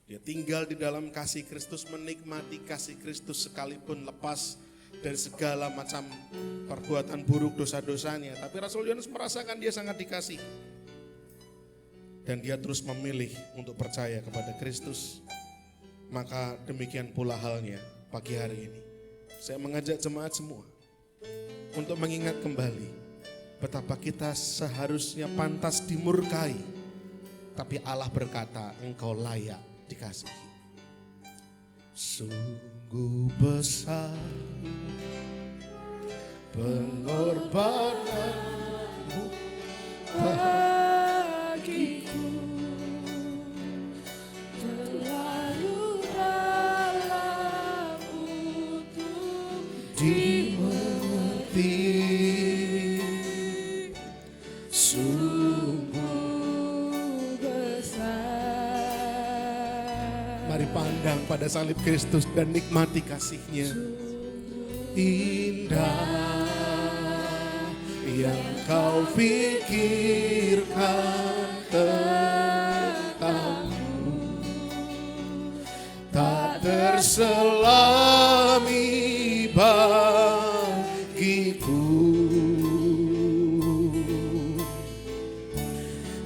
Dia tinggal di dalam kasih Kristus, menikmati kasih Kristus sekalipun lepas dari segala macam perbuatan buruk dosa-dosanya. Tapi Rasul Yohanes merasakan dia sangat dikasihi. Dan dia terus memilih untuk percaya kepada Kristus. Maka demikian pula halnya pagi hari ini. Saya mengajak jemaat semua untuk mengingat kembali betapa kita seharusnya pantas dimurkai. Tapi Allah berkata, engkau layak dikasihi. Sungguh besar pengorbananmu bagiku, terlalu dalam untuk dimengerti. Sungguh besar. Mari pandang pada salib Kristus dan nikmati kasih-Nya. Indah yang kau pikirkan tentangku, tak terselami bagiku.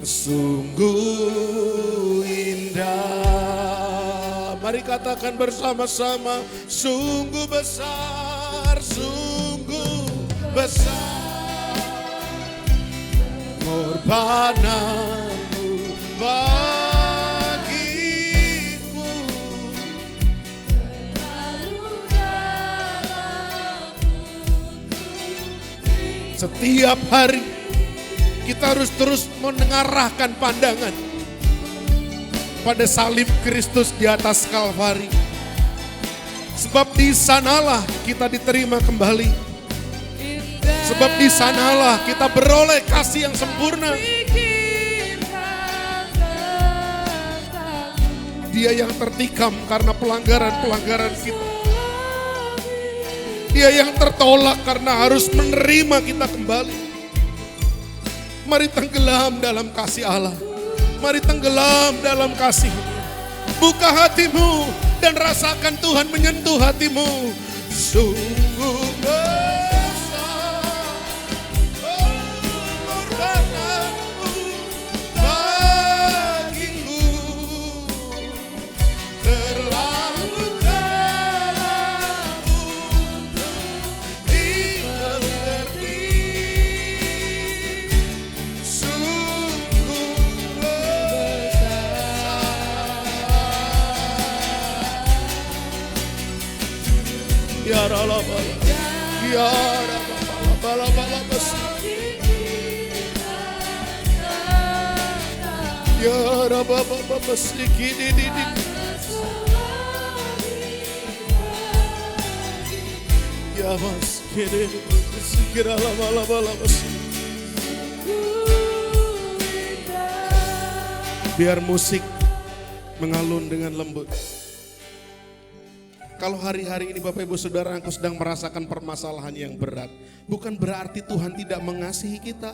Sungguh indah. Mari katakan bersama-sama, sungguh besar, sungguh besar pengorbananmu bagiku, terlalu dalam untuk setiap hari kita harus terus mengarahkan pandangan pada salib Kristus di atas Kalvari. Sebab di sanalah kita diterima kembali. Sebab di sanalah kita beroleh kasih yang sempurna. Dia yang tertikam karena pelanggaran-pelanggaran kita. Dia yang tertolak karena harus menerima kita kembali. Mari tenggelam dalam kasih Allah. Mari tenggelam dalam kasih. Buka hatimu dan rasakan Tuhan menyentuh hatimu. Sungguh besar pengorbananmu bagiku, terlalu dalam untuk dimengerti. Sungguh besar. Ya Allah. Ya Rabba sikidi. Ya Mas kiri sikira lama. Biar musik mengalun dengan lembut. Kalau hari-hari ini Bapak Ibu Saudara engkau sedang merasakan permasalahan yang berat, bukan berarti Tuhan tidak mengasihi kita.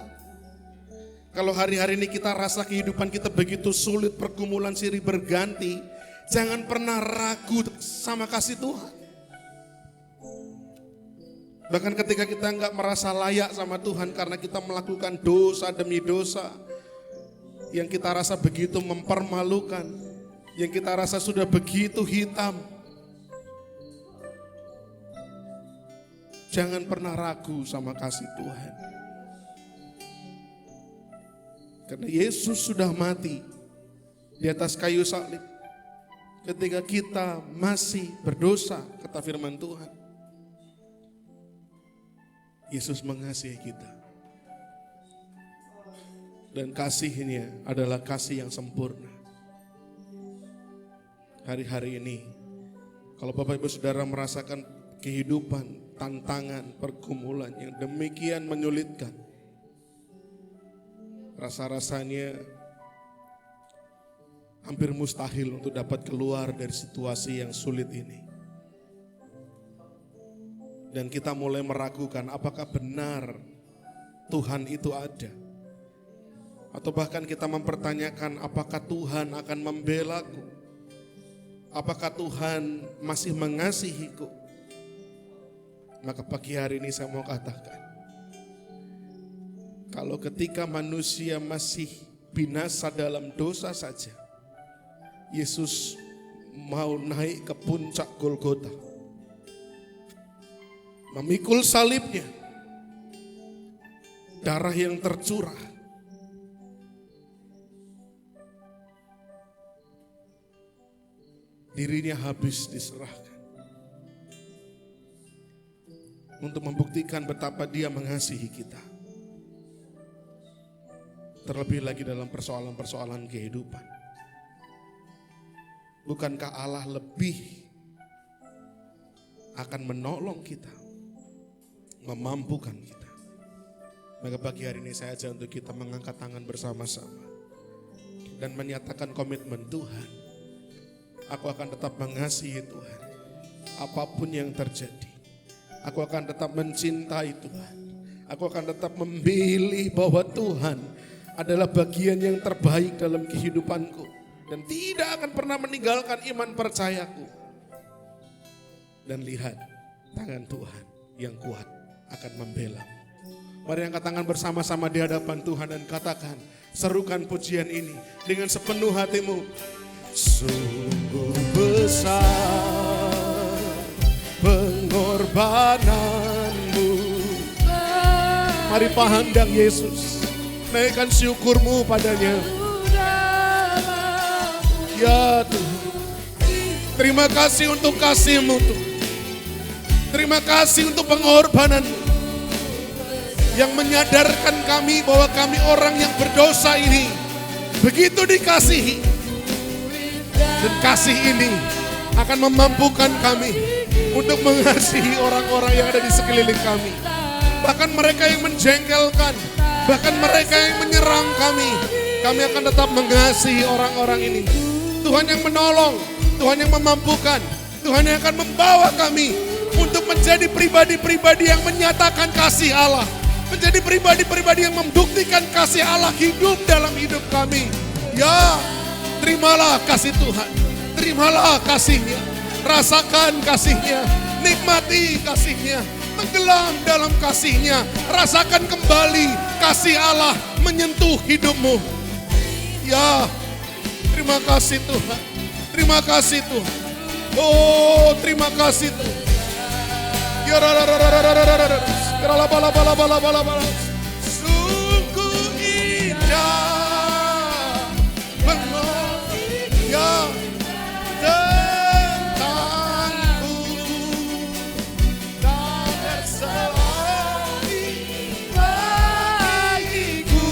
Kalau hari-hari ini kita rasa kehidupan kita begitu sulit, pergumulan silih berganti, jangan pernah ragu sama kasih Tuhan. Bahkan ketika kita enggak merasa layak sama Tuhan karena kita melakukan dosa demi dosa, yang kita rasa begitu mempermalukan, yang kita rasa sudah begitu hitam, jangan pernah ragu sama kasih Tuhan. Karena Yesus sudah mati di atas kayu salib ketika kita masih berdosa, kata firman Tuhan. Yesus mengasihi kita. Dan kasih-Nya adalah kasih yang sempurna. Hari-hari ini, kalau Bapak Ibu Saudara merasakan kehidupan, tantangan, pergumulan yang demikian menyulitkan, rasa-rasanya hampir mustahil untuk dapat keluar dari situasi yang sulit ini. Dan kita mulai meragukan apakah benar Tuhan itu ada. Atau bahkan kita mempertanyakan apakah Tuhan akan membelaku. Apakah Tuhan masih mengasihiku. Maka pagi hari ini saya mau katakan, kalau ketika manusia masih binasa dalam dosa saja, Yesus mau naik ke puncak Golgota, memikul salibnya, darah yang tercurah, dirinya habis diserahkan untuk membuktikan betapa Dia mengasihi kita. Terlebih lagi dalam persoalan-persoalan kehidupan. Bukankah Allah lebih akan menolong kita, memampukan kita? Maka pagi hari ini saya ajak untuk kita mengangkat tangan bersama-sama dan menyatakan komitmen Tuhan. Aku akan tetap mengasihi Tuhan, apapun yang terjadi. Aku akan tetap mencintai Tuhan. Aku akan tetap memilih bahwa Tuhan adalah bagian yang terbaik dalam kehidupanku. Dan tidak akan pernah meninggalkan iman percayaku. Dan lihat, tangan Tuhan yang kuat akan membela. Mari angkat tangan bersama-sama di hadapan Tuhan dan katakan, serukan pujian ini dengan sepenuh hatimu. Sungguh besar pengorbananmu. Mari pandang Yesus, naikkan syukurmu padanya. Ya Tuhan, terima kasih untuk kasih-Mu Tuhan. Terima kasih untuk pengorbananmu yang menyadarkan kami bahwa kami orang yang berdosa ini begitu dikasihi. Dan kasih ini akan memampukan kami untuk mengasihi orang-orang yang ada di sekeliling kami. Bahkan mereka yang menjengkelkan, bahkan mereka yang menyerang kami akan tetap mengasihi orang-orang ini. Tuhan yang menolong, Tuhan yang memampukan, Tuhan yang akan membawa kami untuk menjadi pribadi-pribadi yang menyatakan kasih Allah. Menjadi pribadi-pribadi yang membuktikan kasih Allah hidup dalam hidup kami. Ya, terimalah kasih Tuhan, terimalah kasih-Nya, rasakan kasih-Nya, nikmati kasih-Nya, tenggelam dalam kasih-Nya, rasakan kembali kasih Allah menyentuh hidupmu. Ya, terima kasih Tuhan, terima kasih Tuhan, oh terima kasih Tuhan. Ya, sungguh indah ya tentangku, tak bersalah bagiku.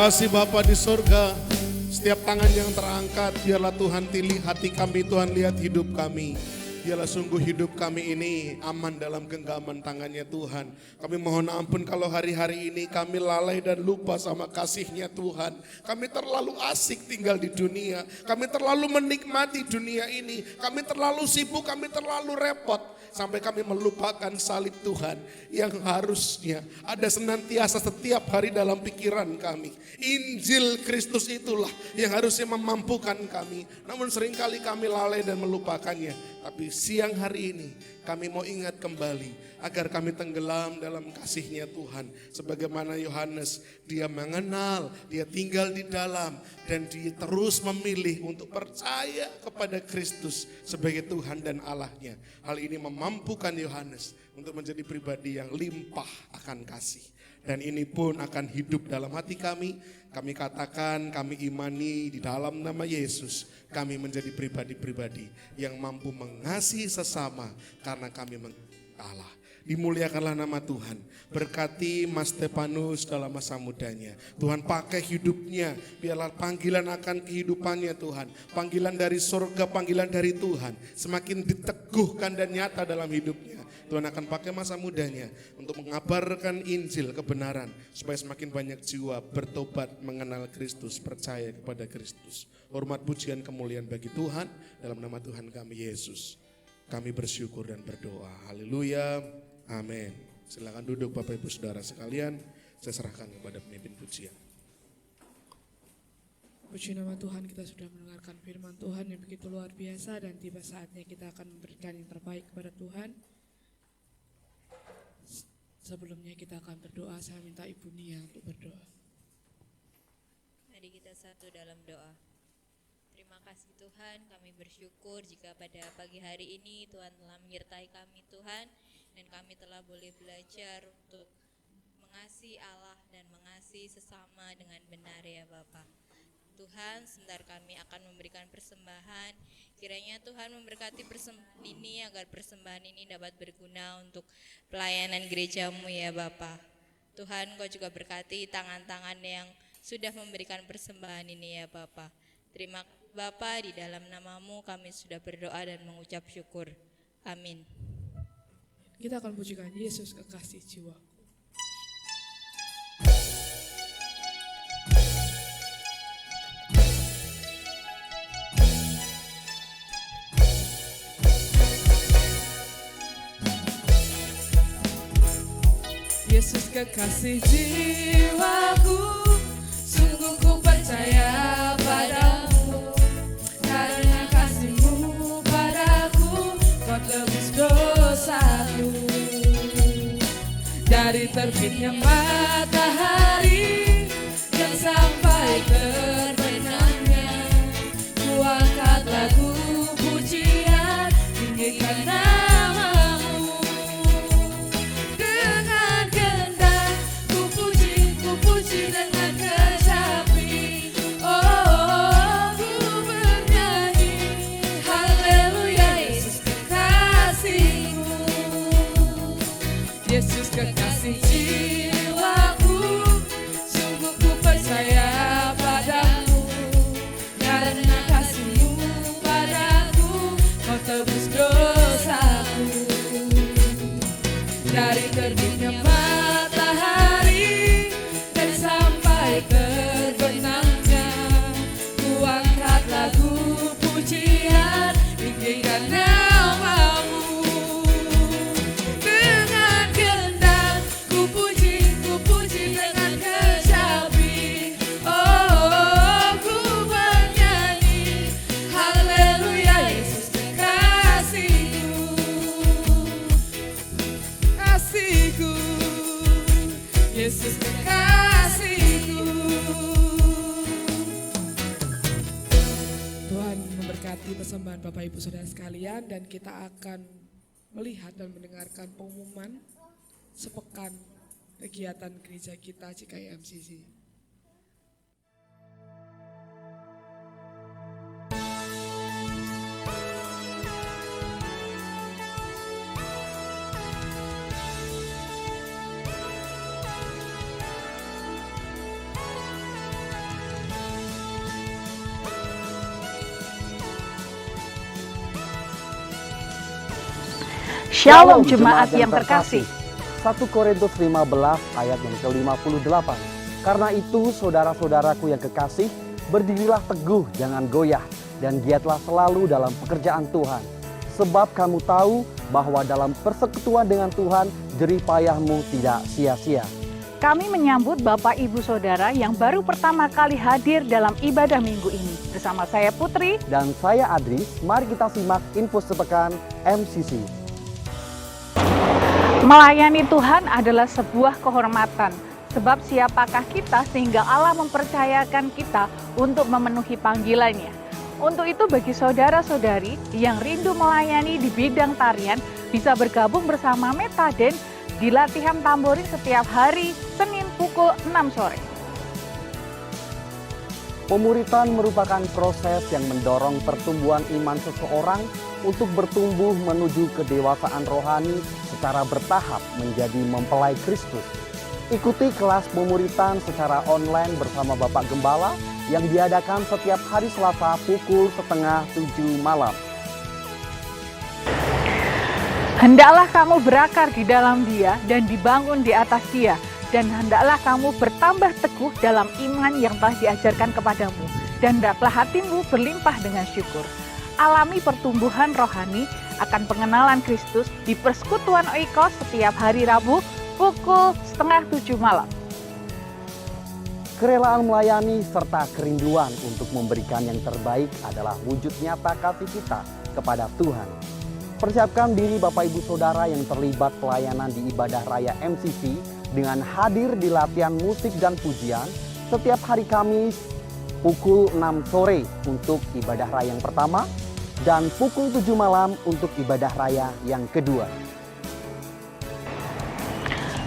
kasih Bapa di surga. Setiap tangan yang terangkat, biarlah Tuhan pilih hati kami, Tuhan lihat hidup kami. Biarlah sungguh hidup kami ini aman dalam genggaman tangannya Tuhan. Kami mohon ampun kalau hari-hari ini kami lalai dan lupa sama kasihnya Tuhan. Kami terlalu asik tinggal di dunia. Kami terlalu menikmati dunia ini. Kami terlalu sibuk, kami terlalu repot. Sampai kami melupakan salib Tuhan yang harusnya ada senantiasa setiap hari dalam pikiran kami. Injil Kristus itulah yang harusnya memampukan kami. Namun seringkali kami lalai dan melupakannya. Tapi siang hari ini kami mau ingat kembali agar kami tenggelam dalam kasih-Nya Tuhan. Sebagaimana Yohanes, dia mengenal, dia tinggal di dalam, dan dia terus memilih untuk percaya kepada Kristus sebagai Tuhan dan Allahnya. Hal ini memampukan Yohanes untuk menjadi pribadi yang limpah akan kasih. Dan ini pun akan hidup dalam hati kami. Kami katakan, kami imani di dalam nama Yesus. Kami menjadi pribadi-pribadi yang mampu mengasihi sesama karena kami mengasihi Allah. Dimuliakanlah nama Tuhan. Berkati Mas Stefanus dalam masa mudanya. Tuhan pakai hidupnya. Biarlah panggilan akan kehidupannya Tuhan. Panggilan dari surga, panggilan dari Tuhan. Semakin diteguhkan dan nyata dalam hidupnya. Tuhan akan pakai masa mudanya untuk mengabarkan Injil kebenaran. Supaya semakin banyak jiwa bertobat, mengenal Kristus, percaya kepada Kristus. Hormat, pujian, kemuliaan bagi Tuhan. Dalam nama Tuhan kami Yesus. Kami bersyukur dan berdoa. Haleluya. Amin. Silakan duduk Bapak Ibu Saudara sekalian. Saya serahkan kepada pemimpin pujian. Puji nama Tuhan, kita sudah mendengarkan firman Tuhan yang begitu luar biasa. Dan tiba saatnya kita akan memberikan yang terbaik kepada Tuhan. Sebelumnya kita akan berdoa. Saya minta Ibu Nia untuk berdoa. Mari kita satu dalam doa. Terima kasih Tuhan, kami bersyukur jika pada pagi hari ini Tuhan telah menyertai kami Tuhan. Dan kami telah boleh belajar untuk mengasihi Allah dan mengasihi sesama dengan benar ya Bapak. Tuhan, sebentar kami akan memberikan persembahan. Kiranya Tuhan memberkati persembahan ini agar persembahan ini dapat berguna untuk pelayanan gerejamu ya Bapak. Tuhan, Kau juga berkati tangan-tangan yang sudah memberikan persembahan ini ya Bapak. Terima kasih Bapak, di dalam nama-Mu kami sudah berdoa dan mengucap syukur. Amin. Kita akan pujikan Yesus kekasih jiwaku. Yesus kekasih jiwaku, sungguh ku percaya padamu. Karena kasih-Mu padaku, Kau tebus dosaku. Dari terbitnya matahari dan sampai terbenamnya, ku angkat lagu pujian, tinggikan nama-Mu. Dengan kehendak ku puji dengan kecapi. Oh, ku bernyanyi, haleluya Yesus kekasih-Mu. Yesus kekasih jiwaku, sungguh ku percaya padamu. Karena kasih-Mu padaku, Kau tebus dosaku. Dari terbitnya matahari dan sampai terbenamnya, ku angkat lagu pujian, tinggikan nama-Mu. Dengan kehendak ku puji dengan kecapi. Oh, ku bernyanyi, haleluya Yesus kekasih-Ku. Kasih-Ku, Yesus kekasih-Ku. Tuhan memberkati persembahan Bapak Ibu Saudara sekalian, dan kita akan melihat dan mendengarkan pengumuman sepekan kegiatan gereja kita GKI MCC. Shalom jemaat yang terkasih. 1 Korintus 15 ayat yang ke-58. Karena itu saudara-saudaraku yang kekasih, berdirilah teguh, jangan goyah, dan giatlah selalu dalam pekerjaan Tuhan. Sebab kamu tahu bahwa dalam persekutuan dengan Tuhan, jerih payahmu tidak sia-sia. Kami menyambut Bapak Ibu Saudara yang baru pertama kali hadir dalam ibadah minggu ini. Bersama saya Putri Dan saya Adris, mari kita simak info sepekan MCC. Melayani Tuhan adalah sebuah kehormatan. Sebab siapakah kita sehingga Allah mempercayakan kita untuk memenuhi panggilannya. Untuk itu bagi saudara-saudari yang rindu melayani di bidang tarian bisa bergabung bersama Metaden di latihan tamborin setiap hari Senin pukul 6 sore. Pemuritan merupakan proses yang mendorong pertumbuhan iman seseorang untuk bertumbuh menuju kedewasaan rohani secara bertahap menjadi mempelai Kristus. Ikuti kelas pemuritan secara online bersama Bapak Gembala yang diadakan setiap hari Selasa pukul 6:30 malam. Hendaklah kamu berakar di dalam Dia dan dibangun di atas Dia. Dan hendaklah kamu bertambah teguh dalam iman yang telah diajarkan kepadamu. Dan hendaklah hatimu berlimpah dengan syukur. Alami pertumbuhan rohani akan pengenalan Kristus di Persekutuan Oikos setiap hari Rabu pukul 6:30 malam. Kerelaan melayani serta kerinduan untuk memberikan yang terbaik adalah wujud nyata kasih kita kepada Tuhan. Persiapkan diri Bapak Ibu Saudara yang terlibat pelayanan di ibadah raya MCC dengan hadir di latihan musik dan pujian setiap hari Kamis pukul 6 sore untuk ibadah raya yang pertama dan pukul 7 malam untuk ibadah raya yang kedua.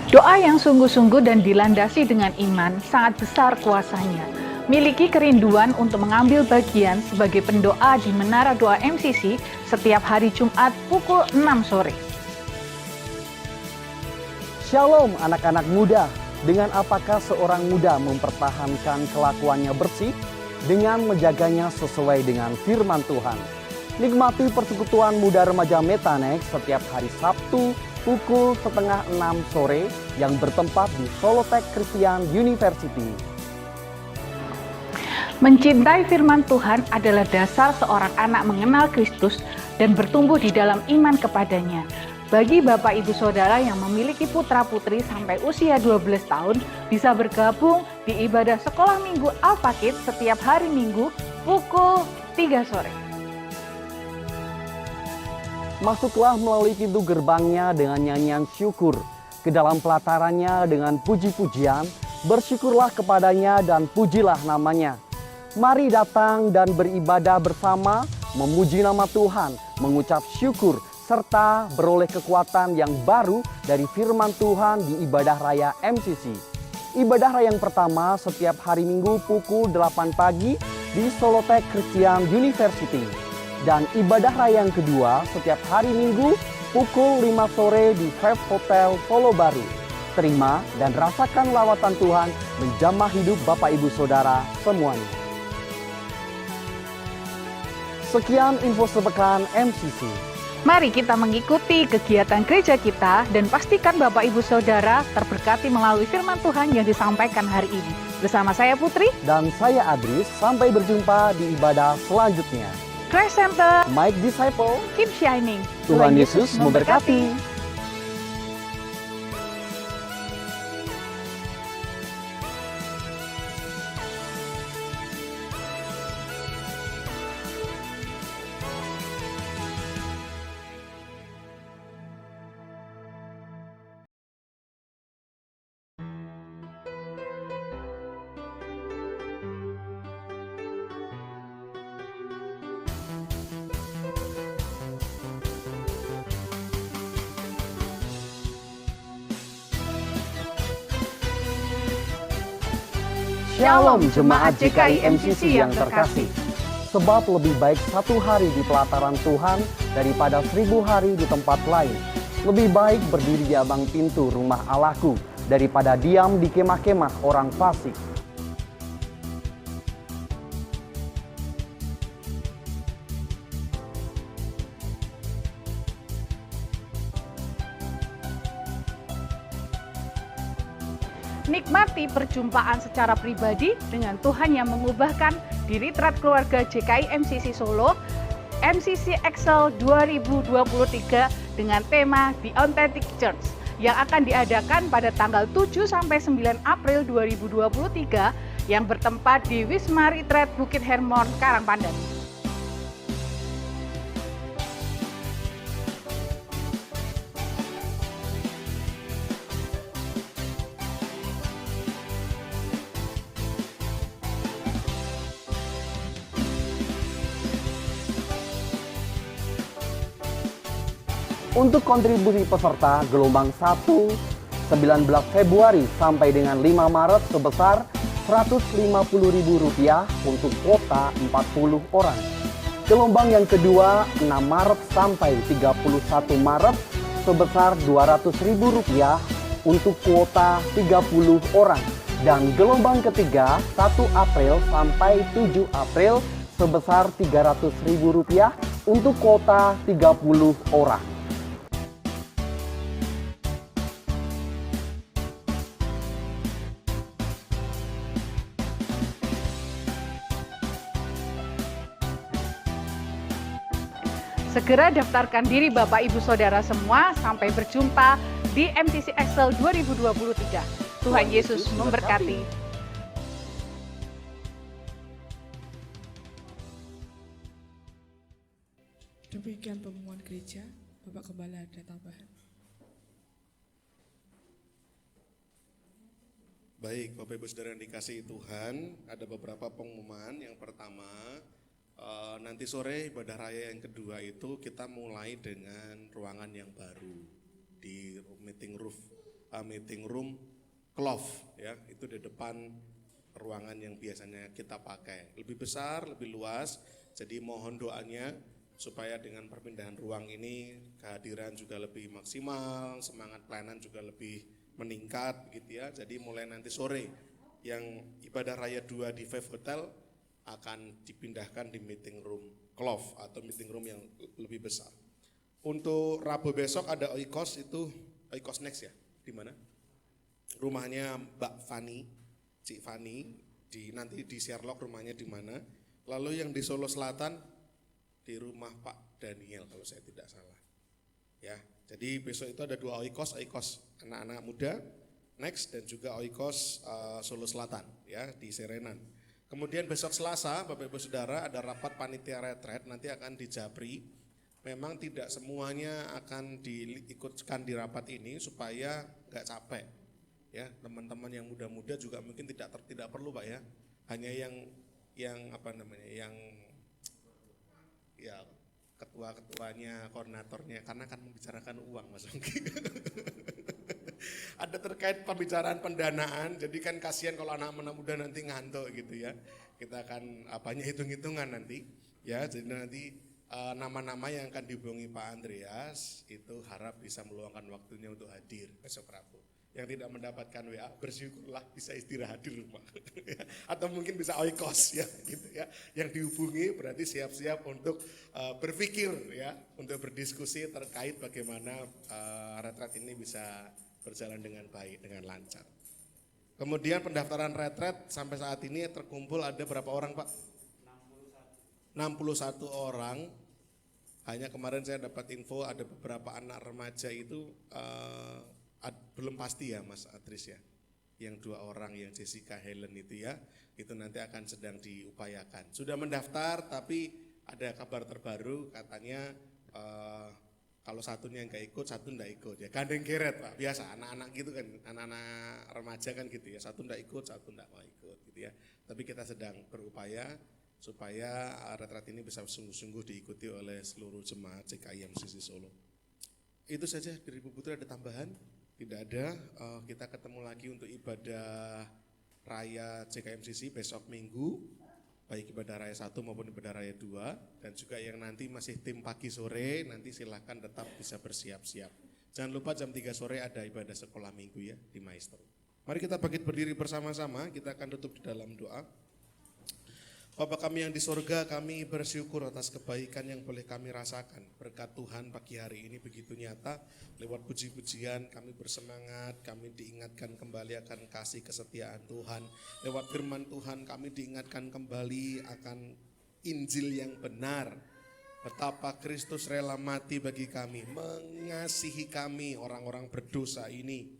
Doa yang sungguh-sungguh dan dilandasi dengan iman sangat besar kuasanya. Miliki kerinduan untuk mengambil bagian sebagai pendoa di Menara Doa MCC setiap hari Jumat pukul 6 sore. Shalom anak-anak muda. Dengan apakah seorang muda mempertahankan kelakuannya bersih? Dengan menjaganya sesuai dengan firman Tuhan. Nikmati persekutuan muda remaja Metanex setiap hari Sabtu pukul 5:30 sore yang bertempat di Solotech Christian University. Mencintai firman Tuhan adalah dasar seorang anak mengenal Kristus dan bertumbuh di dalam iman kepadanya. Bagi Bapak Ibu Saudara yang memiliki putra-putri sampai usia 12 tahun bisa bergabung di ibadah sekolah minggu Al-Fakir setiap hari Minggu pukul 3 sore. Masuklah melalui pintu gerbangnya dengan nyanyian syukur, ke dalam pelatarannya dengan puji-pujian, bersyukurlah kepadanya dan pujilah namanya. Mari datang dan beribadah bersama, memuji nama Tuhan, mengucap syukur, serta beroleh kekuatan yang baru dari firman Tuhan di ibadah raya MCC. Ibadah raya yang pertama setiap hari Minggu pukul 8 pagi di Solotech Christian University. Dan ibadah raya yang kedua setiap hari Minggu pukul 5 sore di Five Hotel Solo Baru. Terima dan rasakan lawatan Tuhan menjamah hidup Bapak Ibu Saudara semuanya. Sekian info sepekan MCC. Mari kita mengikuti kegiatan gereja kita dan pastikan Bapak Ibu Saudara terberkati melalui firman Tuhan yang disampaikan hari ini. Bersama saya Putri Dan saya Adris, sampai berjumpa di ibadah selanjutnya. Christ Center, Mike Disciple, keep shining. Tuhan Yesus memberkati. Shalom jemaat JKI MCC yang terkasih. Sebab lebih baik 1 hari di pelataran Tuhan daripada 1000 hari di tempat lain. Lebih baik berdiri di ambang pintu rumah Allahku daripada diam di kemah-kemah orang fasik. Nikmati perjumpaan secara pribadi dengan Tuhan yang mengubahkan di Retreat Keluarga JKI MCC Solo, MCC Excel 2023 dengan tema The Authentic Church yang akan diadakan pada tanggal 7 sampai 9 April 2023 yang bertempat di Wisma Retreat Bukit Hermon, Karangpandan. Untuk kontribusi peserta gelombang 1 19 Februari sampai dengan 5 Maret sebesar Rp150.000 untuk kuota 40 orang. Gelombang yang kedua 6 Maret sampai 31 Maret sebesar Rp200.000 untuk kuota 30 orang. Dan gelombang ketiga 1 April sampai 7 April sebesar Rp300.000 untuk kuota 30 orang. Segera daftarkan diri Bapak Ibu Saudara semua, sampai berjumpa di MCC Excel 2023. Tuhan Yesus memberkati. Demikian pengumuman gereja. Bapak Gembala ada tambahan. Baik, Bapak Ibu Saudara yang dikasihi Tuhan, ada beberapa pengumuman. Yang pertama, nanti sore ibadah raya yang kedua itu kita mulai dengan ruangan yang baru di meeting room Clove ya, itu di depan ruangan yang biasanya kita pakai. Lebih besar, lebih luas, jadi mohon doanya supaya dengan perpindahan ruang ini kehadiran juga lebih maksimal, semangat pelayanan juga lebih meningkat gitu ya. Jadi mulai nanti sore yang ibadah raya 2 di Five Hotel akan dipindahkan di meeting room Clove atau meeting room yang lebih besar. Untuk Rabu besok ada Oikos, itu Oikos Next ya, di mana? Rumahnya Mbak Fani, Cik Fani, nanti di Sherlock rumahnya di mana. Lalu yang di Solo Selatan di rumah Pak Daniel kalau saya tidak salah. Ya, jadi besok itu ada 2 Oikos anak-anak muda Next dan juga Oikos Solo Selatan ya di Serenan. Kemudian besok Selasa, Bapak Ibu Saudara, ada rapat panitia retret, nanti akan di Japri. Memang tidak semuanya akan diikutkan di rapat ini supaya nggak capek. Ya, teman-teman yang muda-muda juga mungkin tidak perlu Pak ya. Hanya yang ketua-ketuanya, koordinatornya, karena akan membicarakan uang Mas Ongki. Ada terkait pembicaraan pendanaan, jadi kan kasihan kalau anak-anak muda nanti ngantuk gitu ya. Kita akan hitung-hitungan nanti ya. Jadi nanti nama-nama yang akan dihubungi Pak Andreas itu harap bisa meluangkan waktunya untuk hadir besok Rabu. Yang tidak mendapatkan WA bersyukurlah bisa istirahat di rumah. Atau mungkin bisa oikos ya gitu ya. Yang dihubungi berarti siap-siap untuk berpikir ya, untuk berdiskusi terkait bagaimana retret ini bisa berjalan dengan baik, dengan lancar. Kemudian pendaftaran retret sampai saat ini terkumpul ada berapa orang Pak? 61 orang. Hanya kemarin saya dapat info ada beberapa anak remaja itu belum pasti ya Mas Adris ya. Yang 2 orang yang Jessica Helen itu ya, itu nanti akan sedang diupayakan. Sudah mendaftar tapi ada kabar terbaru katanya kalau satunya yang gak ikut, satu ndak ikut ya. Gandeng geret Pak, biasa anak-anak gitu kan, anak-anak remaja kan gitu ya. Satu ndak ikut, satu ndak mau ikut gitu ya. Tapi kita sedang berupaya supaya retret ini bisa sungguh-sungguh diikuti oleh seluruh jemaat JKI MCC Solo. Itu saja dari Ibu Putri, ada tambahan? Tidak ada, kita ketemu lagi untuk ibadah raya JKI MCC besok Minggu. Baik ibadah raya 1 maupun ibadah raya 2, dan juga yang nanti masih tim pagi sore, nanti silahkan tetap bisa bersiap-siap. Jangan lupa jam 3 sore ada ibadah sekolah minggu ya di Maestro. Mari kita bangkit berdiri bersama-sama, kita akan tutup di dalam doa. Bapa kami yang di sorga, kami bersyukur atas kebaikan yang boleh kami rasakan. Berkat Tuhan pagi hari ini begitu nyata, lewat puji-pujian kami bersemangat, kami diingatkan kembali akan kasih kesetiaan Tuhan. Lewat firman Tuhan kami diingatkan kembali akan Injil yang benar. Betapa Kristus rela mati bagi kami, mengasihi kami orang-orang berdosa ini.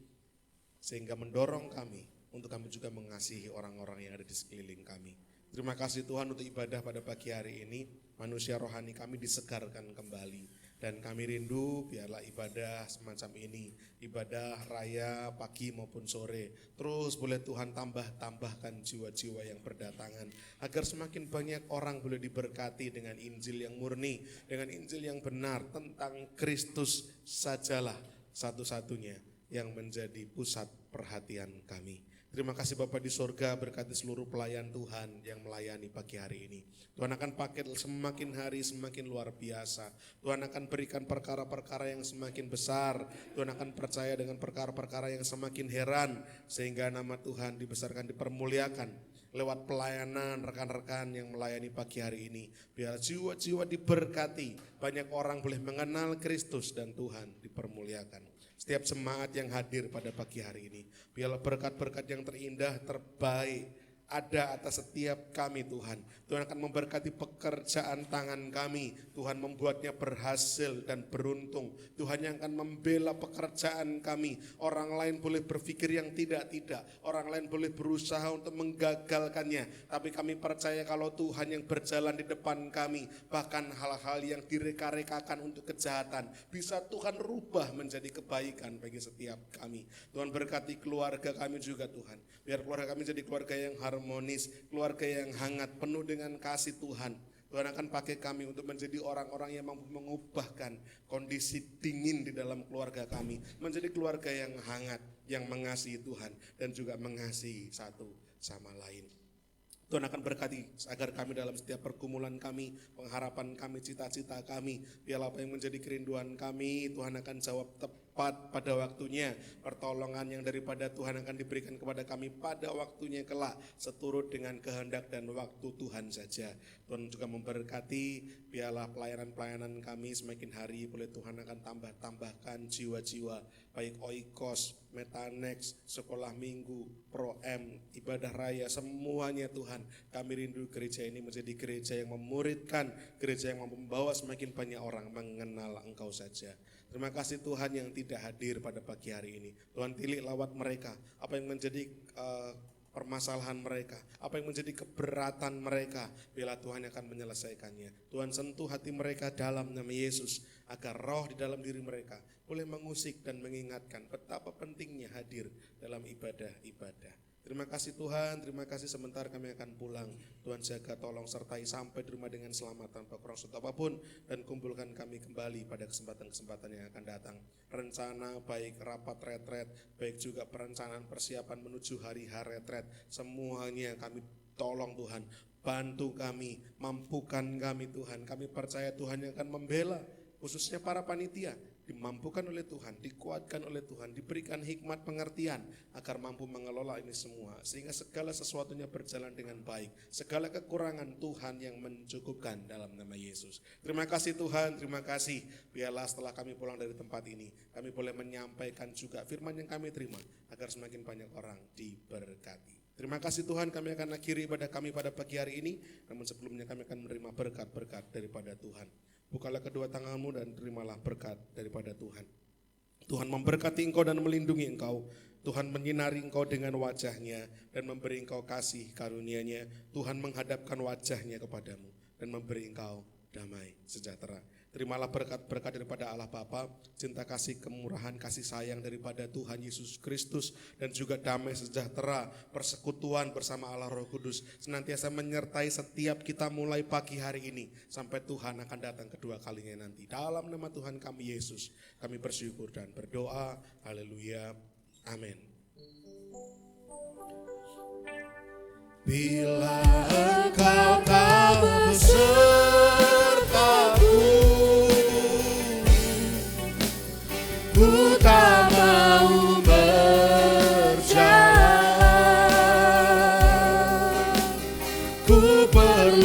Sehingga mendorong kami untuk kami juga mengasihi orang-orang yang ada di sekeliling kami. Terima kasih Tuhan untuk ibadah pada pagi hari ini. Manusia rohani kami disegarkan kembali. Dan kami rindu biarlah ibadah semacam ini, ibadah raya pagi maupun sore, terus boleh Tuhan tambahkan jiwa-jiwa yang berdatangan. Agar semakin banyak orang boleh diberkati dengan Injil yang murni, dengan Injil yang benar tentang Kristus sajalah satu-satunya yang menjadi pusat perhatian kami. Terima kasih Bapa di sorga, berkati seluruh pelayan Tuhan yang melayani pagi hari ini. Tuhan akan pakai semakin hari semakin luar biasa. Tuhan akan berikan perkara-perkara yang semakin besar. Tuhan akan percaya dengan perkara-perkara yang semakin heran. Sehingga nama Tuhan dibesarkan, dipermuliakan lewat pelayanan rekan-rekan yang melayani pagi hari ini. Biar jiwa-jiwa diberkati, banyak orang boleh mengenal Kristus dan Tuhan dipermuliakan. Setiap jemaat yang hadir pada pagi hari ini, biarlah berkat-berkat yang terindah, terbaik ada atas setiap kami Tuhan. Tuhan akan memberkati pekerjaan tangan kami. Tuhan membuatnya berhasil dan beruntung. Tuhan yang akan membela pekerjaan kami. Orang lain boleh berpikir yang tidak-tidak. Orang lain boleh berusaha untuk menggagalkannya. Tapi kami percaya kalau Tuhan yang berjalan di depan kami, bahkan hal-hal yang direka-rekakan untuk kejahatan, bisa Tuhan rubah menjadi kebaikan bagi setiap kami. Tuhan berkati keluarga kami juga Tuhan. Biar keluarga kami jadi keluarga yang harmonis, keluarga yang hangat, penuh dengan kasih Tuhan. Tuhan akan pakai kami untuk menjadi orang-orang yang mampu mengubahkan kondisi dingin di dalam keluarga kami, menjadi keluarga yang hangat, yang mengasihi Tuhan dan juga mengasihi satu sama lain. Tuhan akan berkati agar kami dalam setiap pergumulan kami, pengharapan kami, cita-cita kami, biarlah apa yang menjadi kerinduan kami, Tuhan akan jawab tepat pada waktunya. Pertolongan yang daripada Tuhan akan diberikan kepada kami pada waktunya kelak, seturut dengan kehendak dan waktu Tuhan saja. Tuhan juga memberkati, biarlah pelayanan-pelayanan kami semakin hari boleh Tuhan akan tambahkan jiwa-jiwa, baik oikos, metanex, sekolah minggu, pro-M, ibadah raya, semuanya Tuhan. Kami rindu gereja ini menjadi gereja yang memuridkan, gereja yang membawa semakin banyak orang mengenal Engkau saja. Terima kasih Tuhan yang tidak hadir pada pagi hari ini. Tuhan tilik lawat mereka, apa yang menjadi permasalahan mereka, apa yang menjadi keberatan mereka, bila Tuhan akan menyelesaikannya. Tuhan sentuh hati mereka dalam nama Yesus, agar roh di dalam diri mereka boleh mengusik dan mengingatkan betapa pentingnya hadir dalam ibadah-ibadah. Terima kasih Tuhan, terima kasih sebentar kami akan pulang. Tuhan jaga, tolong sertai sampai di rumah dengan selamat tanpa kurang suatu apapun, dan kumpulkan kami kembali pada kesempatan-kesempatan yang akan datang. Rencana baik rapat retret, baik juga perencanaan persiapan menuju hari retret, semuanya kami tolong Tuhan. Bantu kami, mampukan kami Tuhan. Kami percaya Tuhan yang akan membela, khususnya para panitia, dimampukan oleh Tuhan, dikuatkan oleh Tuhan, diberikan hikmat pengertian agar mampu mengelola ini semua, sehingga segala sesuatunya berjalan dengan baik. Segala kekurangan Tuhan yang mencukupkan dalam nama Yesus. Terima kasih Tuhan, terima kasih. Biarlah setelah kami pulang dari tempat ini, kami boleh menyampaikan juga firman yang kami terima, agar semakin banyak orang diberkati. Terima kasih Tuhan, kami akan akhiri ibadah kami pada pagi hari ini, namun sebelumnya kami akan menerima berkat-berkat daripada Tuhan. Bukalah kedua tanganmu dan terimalah berkat daripada Tuhan. Tuhan memberkati engkau dan melindungi engkau. Tuhan menyinari engkau dengan wajahnya dan memberi engkau kasih karunia-Nya. Tuhan menghadapkan wajahnya kepadamu dan memberi engkau damai sejahtera. Terimalah berkat-berkat daripada Allah Bapa, cinta kasih, kemurahan, kasih sayang daripada Tuhan Yesus Kristus, dan juga damai sejahtera, persekutuan bersama Allah Roh Kudus senantiasa menyertai setiap kita mulai pagi hari ini sampai Tuhan akan datang kedua kalinya nanti. Dalam nama Tuhan kami Yesus, kami bersyukur dan berdoa. Haleluya. Amin. Bila engkau besertaku, ku tak mau berjalan, ku perlu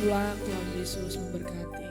pulang. Tuhan Yesus memberkati.